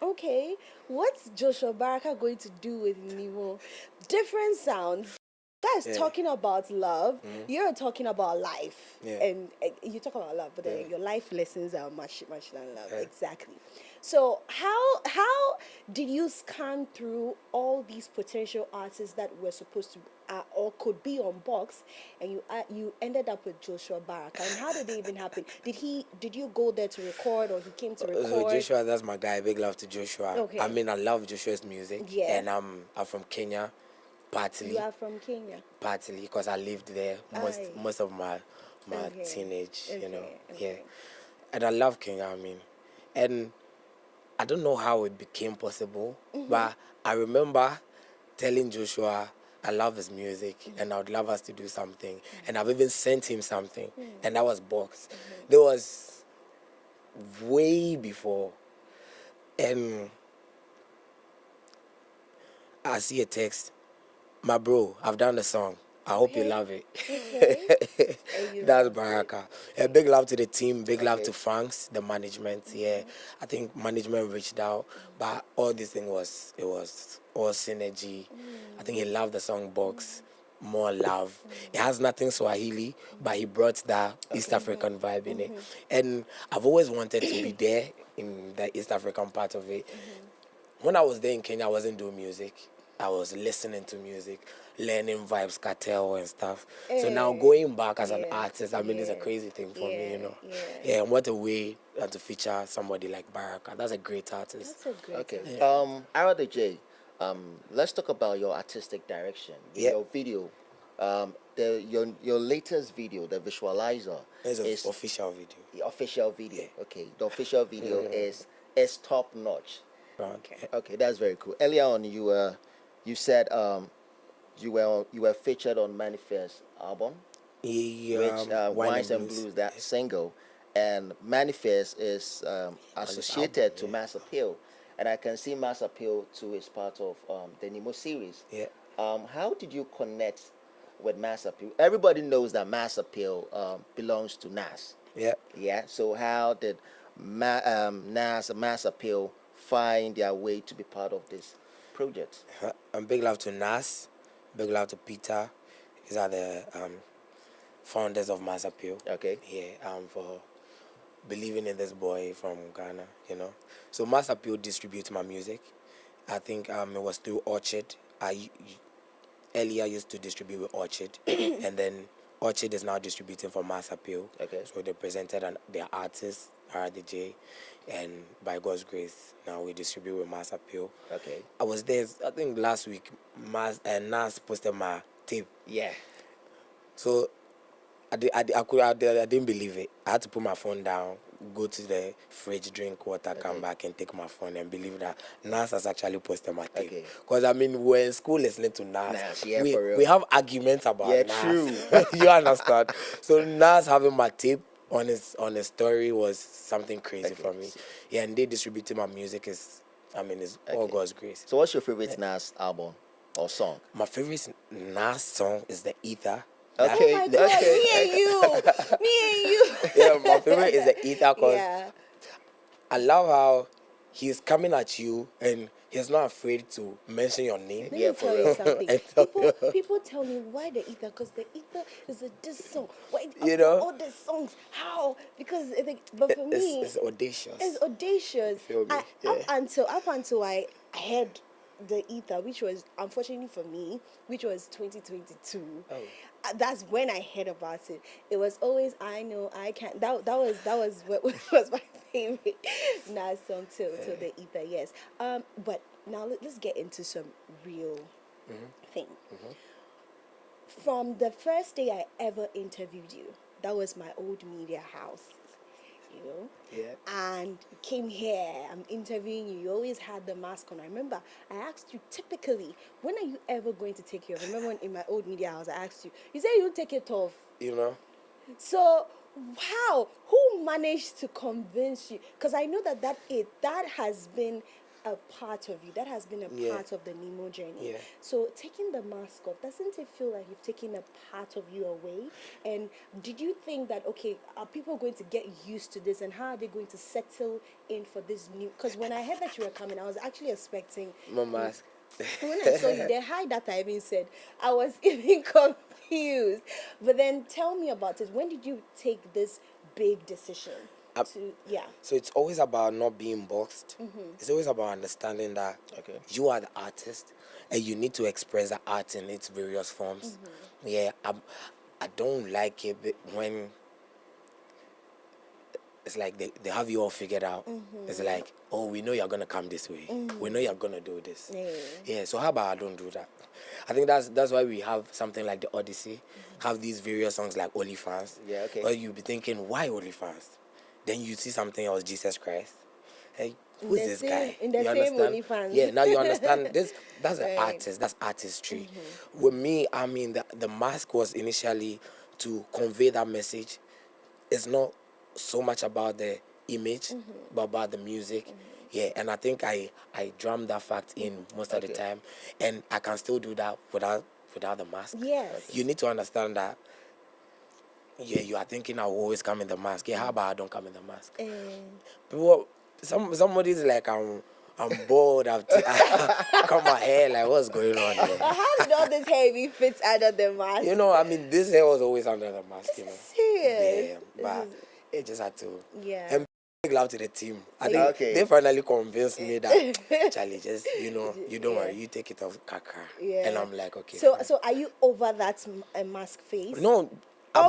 okay, what's Joshua Baraka going to do with Niwo? Different sounds. Guys talking about love, you're talking about life, and you talk about love, but then your life lessons are much than love. Exactly. So how did you scan through all these potential artists that were supposed to or could be on Box, and you ended up with Joshua Baraka? And how did it even happen? Did you go there to record, or he came to record? So Joshua, that's my guy. Big love to Joshua. Okay. I mean, I love Joshua's music. Yeah. And I'm from Kenya. Partly. You are from Kenya. Partly because I lived there most of my teenage, Yeah. And I love Kenya, I mean. And I don't know how it became possible, but I remember telling Joshua I love his music and I would love us to do something. And I've even sent him something, and that was Box. There was way before. And I see a text. My bro, I've done the song. I hope you love it. That's Baraka. A big love to the team, big love to Franks, the management. Yeah, I think management reached out, but all this thing was all synergy. I think he loved the song Box, more love. It has nothing Swahili, but he brought that East African vibe in it. And I've always wanted to be there in the East African part of it. When I was there in Kenya, I wasn't doing music. I was listening to music, learning vibes, cartel and stuff. So now going back as an artist, I mean, it's a crazy thing for me, Yeah, and what a way to feature somebody like Baraka. That's a great artist. That's a great Arathejay, let's talk about your artistic direction. Your video Your latest video, the visualizer, is official video. The official video. Okay, the official video is top notch. Okay, that's very cool. Earlier on, you said you were featured on Manifest album, which Wines and Blues, that single, and Manifest is associated to Mass Appeal, and I can see Mass Appeal too is part of the Nemo series. Yeah. How did you connect with Mass Appeal? Everybody knows that Mass Appeal belongs to Nas. Yeah. Yeah. So how did Nas and Mass Appeal find their way to be part of this project? Big love to Nas, big love to Peter. These are the founders of Mass Appeal. Okay. Yeah. For believing in this boy from Ghana, you know. So Mass Appeal distributes my music. I think it was through Orchard. Earlier used to distribute with Orchard, and then Orchard is now distributing for Mass Appeal. Okay. So they presented their artists, Arathejay, and by God's grace, now we distribute with Mass Appeal. Okay. I was there, I think last week, Nas posted my tape. Yeah. So I didn't believe it. I had to put my phone down, go to the fridge, drink water, come back and take my phone and believe that Nas has actually posted my tape. Because I mean, we're in school listening to Nas. Yeah, for real. We have arguments about Nas. True. You understand? So Nas having my tape on his story was something crazy for me. Yeah, and they distributing my music is all God's grace. So what's your favorite Nas album or song? My favorite Nas song is The Ether. Okay. Oh my God, me and you. Yeah, my favorite is The Ether because I love how he's coming at you and he's not afraid to mention your name. Let me tell you something. People tell me why The Ether, because The Ether is a diss song. Why, you know, all the songs, how? Because but for me, it's audacious. It's audacious. Up until I heard The Ether, which was unfortunately for me, which was 2022. That's when I heard about it. It was always I know I can't. That was what was my favorite Nas song till The Ether. Yes. But now let's get into some real thing. From the first day I ever interviewed you, that was my old media house. You know? Yeah. And you came here, I'm interviewing you. You always had the mask on. I remember I asked you typically, when are you ever going to take it off? I remember when in my old media house, I asked you, you said you take it off. You know? So, how? Who managed to convince you? Because I know that has been a part of you. That has been a part of the Nemo journey. Yeah. So taking the mask off, doesn't it feel like you've taken a part of you away? And did you think that, okay, are people going to get used to this and how are they going to settle in for this new? Because when I heard that you were coming, I was actually expecting my mask. When I saw you, the hi that I even said, I was even confused. But then tell me about it. When did you take this big decision? So it's always about not being boxed. It's always about understanding that you are the artist and you need to express the art in its various forms. Yeah, I don't like it when it's like they have you all figured out. It's like, oh, we know you're gonna come this way. We know you're gonna do this. Yeah. So how about I don't do that? I think that's why we have something like the Odyssey, have these various songs like OnlyFans. Yeah. Okay. Or you be thinking, why OnlyFans? Then you see something else, Jesus Christ. Hey, who's this guy? In the you same understand? OnlyFans. Yeah, now you understand this. That's an artist. That's artistry. With me, I mean, the mask was initially to convey that message. It's not so much about the image, but about the music. Yeah, and I think I drummed that fact in most of the time, and I can still do that without the mask. Yes. You need to understand that. Yeah, you are thinking I will always come in the mask. Yeah, how about I don't come in the mask? People, somebody's like, I'm bored. I've cut my hair. Like, what's going on here? How did all this hair be fits under the mask? You know, I mean, this hair was always under the mask. You know, serious. Yeah, but it just had to. Yeah. And big love to the team. I think they finally convinced me that Charlie, just you don't worry, you take it off, Kaka. Yeah. And I'm like, okay. So are you over that mask phase? No.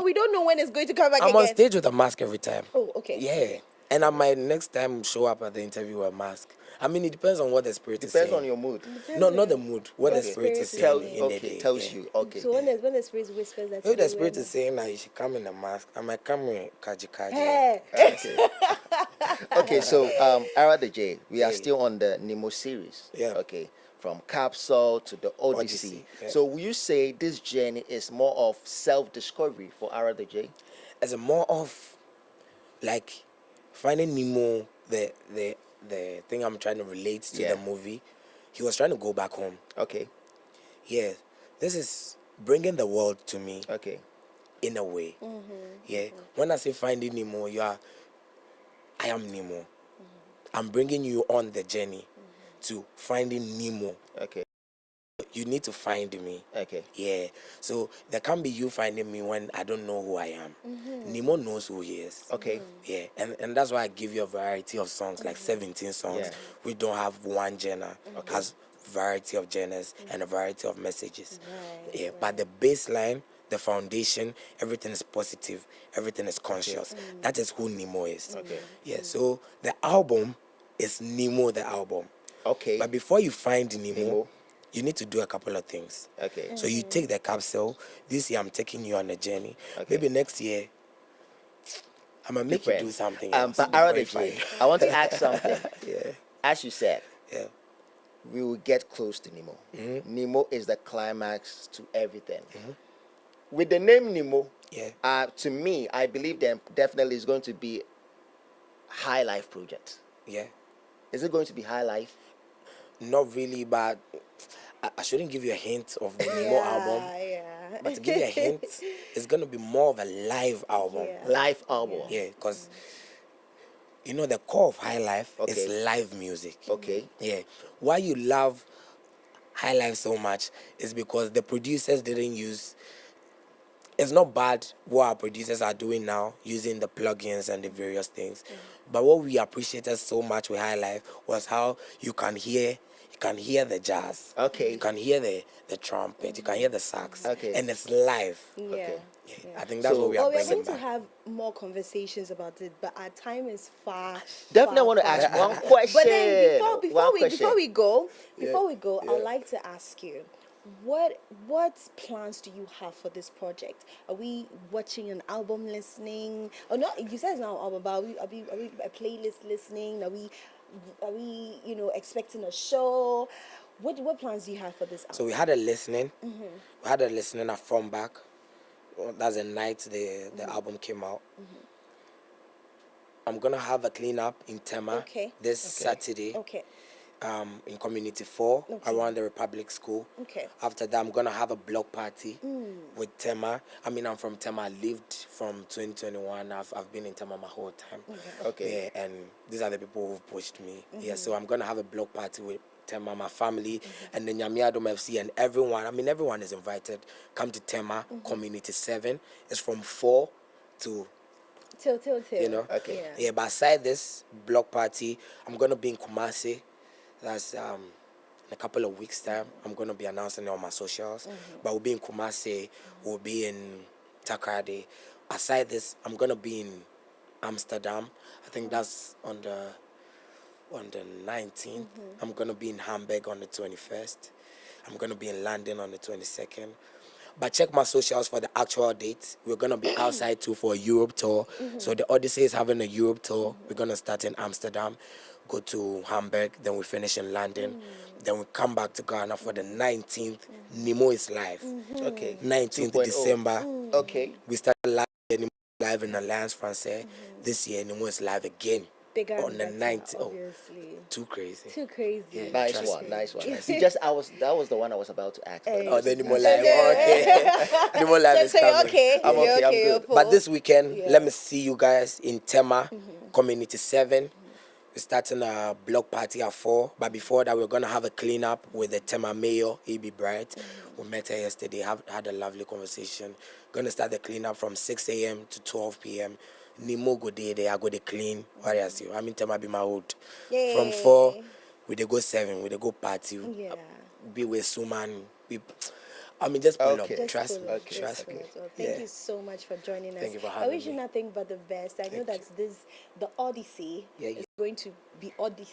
We don't know when it's going to come back I'm again. on stage with a mask every time. Oh, okay. Yeah. And I might next time show up at the interview with a mask. I mean, it depends on what the spirit is saying. Depends on your mood. No, not the mood. What the Okay. spirit is saying in the day. Tells you. Okay. So when the spirit whispers that, If the spirit is saying that you should come in a mask, I might come with kaji kaji. Hey. Okay. Okay, so Arathejay, we are still on the Nemo series. Yeah. Okay. From Capsule to the Odyssey. Yeah. So will you say this journey is more of self-discovery for Arathejay? It's a more of like finding Nemo, the thing I'm trying to relate to the movie. He was trying to go back home. Okay. Yeah. This is bringing the world to me. Okay. In a way. Yeah. When I say finding Nemo, I am Nemo. I'm bringing you on the journey to finding Nemo. Okay. You need to find me. Okay. Yeah. So there can't be you finding me when I don't know who I am. Nemo knows who he is. Okay. Yeah. And that's why I give you a variety of songs, like 17 songs. Yeah. We don't have one genre. Has variety of genres and a variety of messages. Yeah. But the baseline, the foundation, everything is positive. Everything is conscious. That is who Nemo is. Okay. Yeah. So the album is Nemo the album. Okay. But before you find Nemo, you need to do a couple of things. Okay. So you take the capsule. This year I'm taking you on a journey. Maybe next year I'm gonna make you do something else. But Arathejay, I want to ask something. Yeah. As you said, yeah, we will get close to Nemo. Nemo is the climax to everything. With the name Nemo, to me, I believe that definitely is going to be High Life project. Yeah. Is it going to be High Life? Not really, but I shouldn't give you a hint of the Nemo album. Yeah. But to give you a hint, it's gonna be more of a live album. Live album. Yeah, because you know the core of High Life is live music. Okay. Yeah. Why you love High Life so much is because the producers didn't use. It's not bad what our producers are doing now, using the plugins and the various things. But what we appreciated so much with High Life was how you can hear the jazz. Okay. You can hear the trumpet. You can hear the sax. Okay. And it's live. Okay. I think that's what we are we're bringing going back. to have more conversations about it, but our time is far. Definitely want to far. ask one question. But then before we go, Yeah. I'd like to ask you, what plans do you have for this project? Are we watching an album, listening? Or not? You said it's not an album, but are we a playlist listening? Are we expecting a show? What plans do you have for this album? So we had a listening. We had a listening at Back. That's the night the album came out. I'm gonna have a cleanup in Tema this Saturday. Okay. In Community 4 around the Republic School. Okay. After that, I'm gonna have a block party with Tema. I mean, I'm from Tema. I lived from 2021. I've been in Tema my whole time. Okay. Yeah, and these are the people who've pushed me. Yeah, so I'm gonna have a block party with Tema, my family, and then Nyamiadom FC and everyone. I mean, everyone is invited. Come to Tema Community 7. It's from 4 to till. You know. Okay. Yeah, but aside this block party, I'm gonna be in Kumasi. That's in a couple of weeks' time. I'm going to be announcing it on my socials. But we'll be in Kumasi, we'll be in Takoradi. Aside this, I'm going to be in Amsterdam. I think that's on the 19th. I'm going to be in Hamburg on the 21st. I'm going to be in London on the 22nd. But check my socials for the actual dates. We're going to be outside too for a Europe tour. So the Odyssey is having a Europe tour. We're going to start in Amsterdam, go to Hamburg, then we finish in London. Then we come back to Ghana for the 19th. Nemo is live. Okay. 19th 2.0. December. Okay. We started live in Alliance Française. This year, Nemo is live again. Bigger on the 19th. Obviously. Too crazy. Too crazy. Yeah, Nice one. See, that was the one I was about to ask. Oh, the Nemo live. Okay. Nemo live is coming. Okay. I'm good. But this weekend, let me see you guys in Tema, Community 7. We're starting a block party at 4. But before that, we're going to have a cleanup with the Tema mayor, E.B. Bright. We met her yesterday, had a lovely conversation. Going to start the cleanup from 6 a.m. to 12 p.m. Nemo go there, I go to clean. What else you? I mean, Tema be my hood. From 4, we they go 7, we they go party. Yeah. Be with Suman. I mean, just pull up. Okay. Trust me. Okay. Trust me. Well, thank you so much for joining us. Thank you for I having wish you me. nothing but the best. I know that the Odyssey is going to be audible.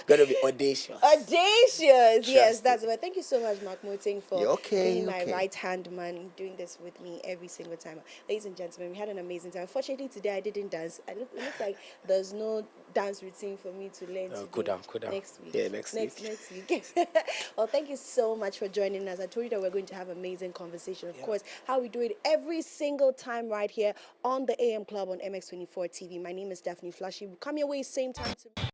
Gonna be audacious. Audacious. Yes, that's right. Thank you so much, Mark Moting, for being my right hand man, doing this with me every single time. Ladies and gentlemen, we had an amazing time. Unfortunately, today I didn't dance. It looks like there's no dance routine for me to learn next week. Yeah, next week. Next week. Well, thank you so much for joining us. I told you that we're going to have amazing conversation. Of course, how we do it every single time right here on the AM Club on MX24 TV. My name is Daphne Flashy. We come your way same time to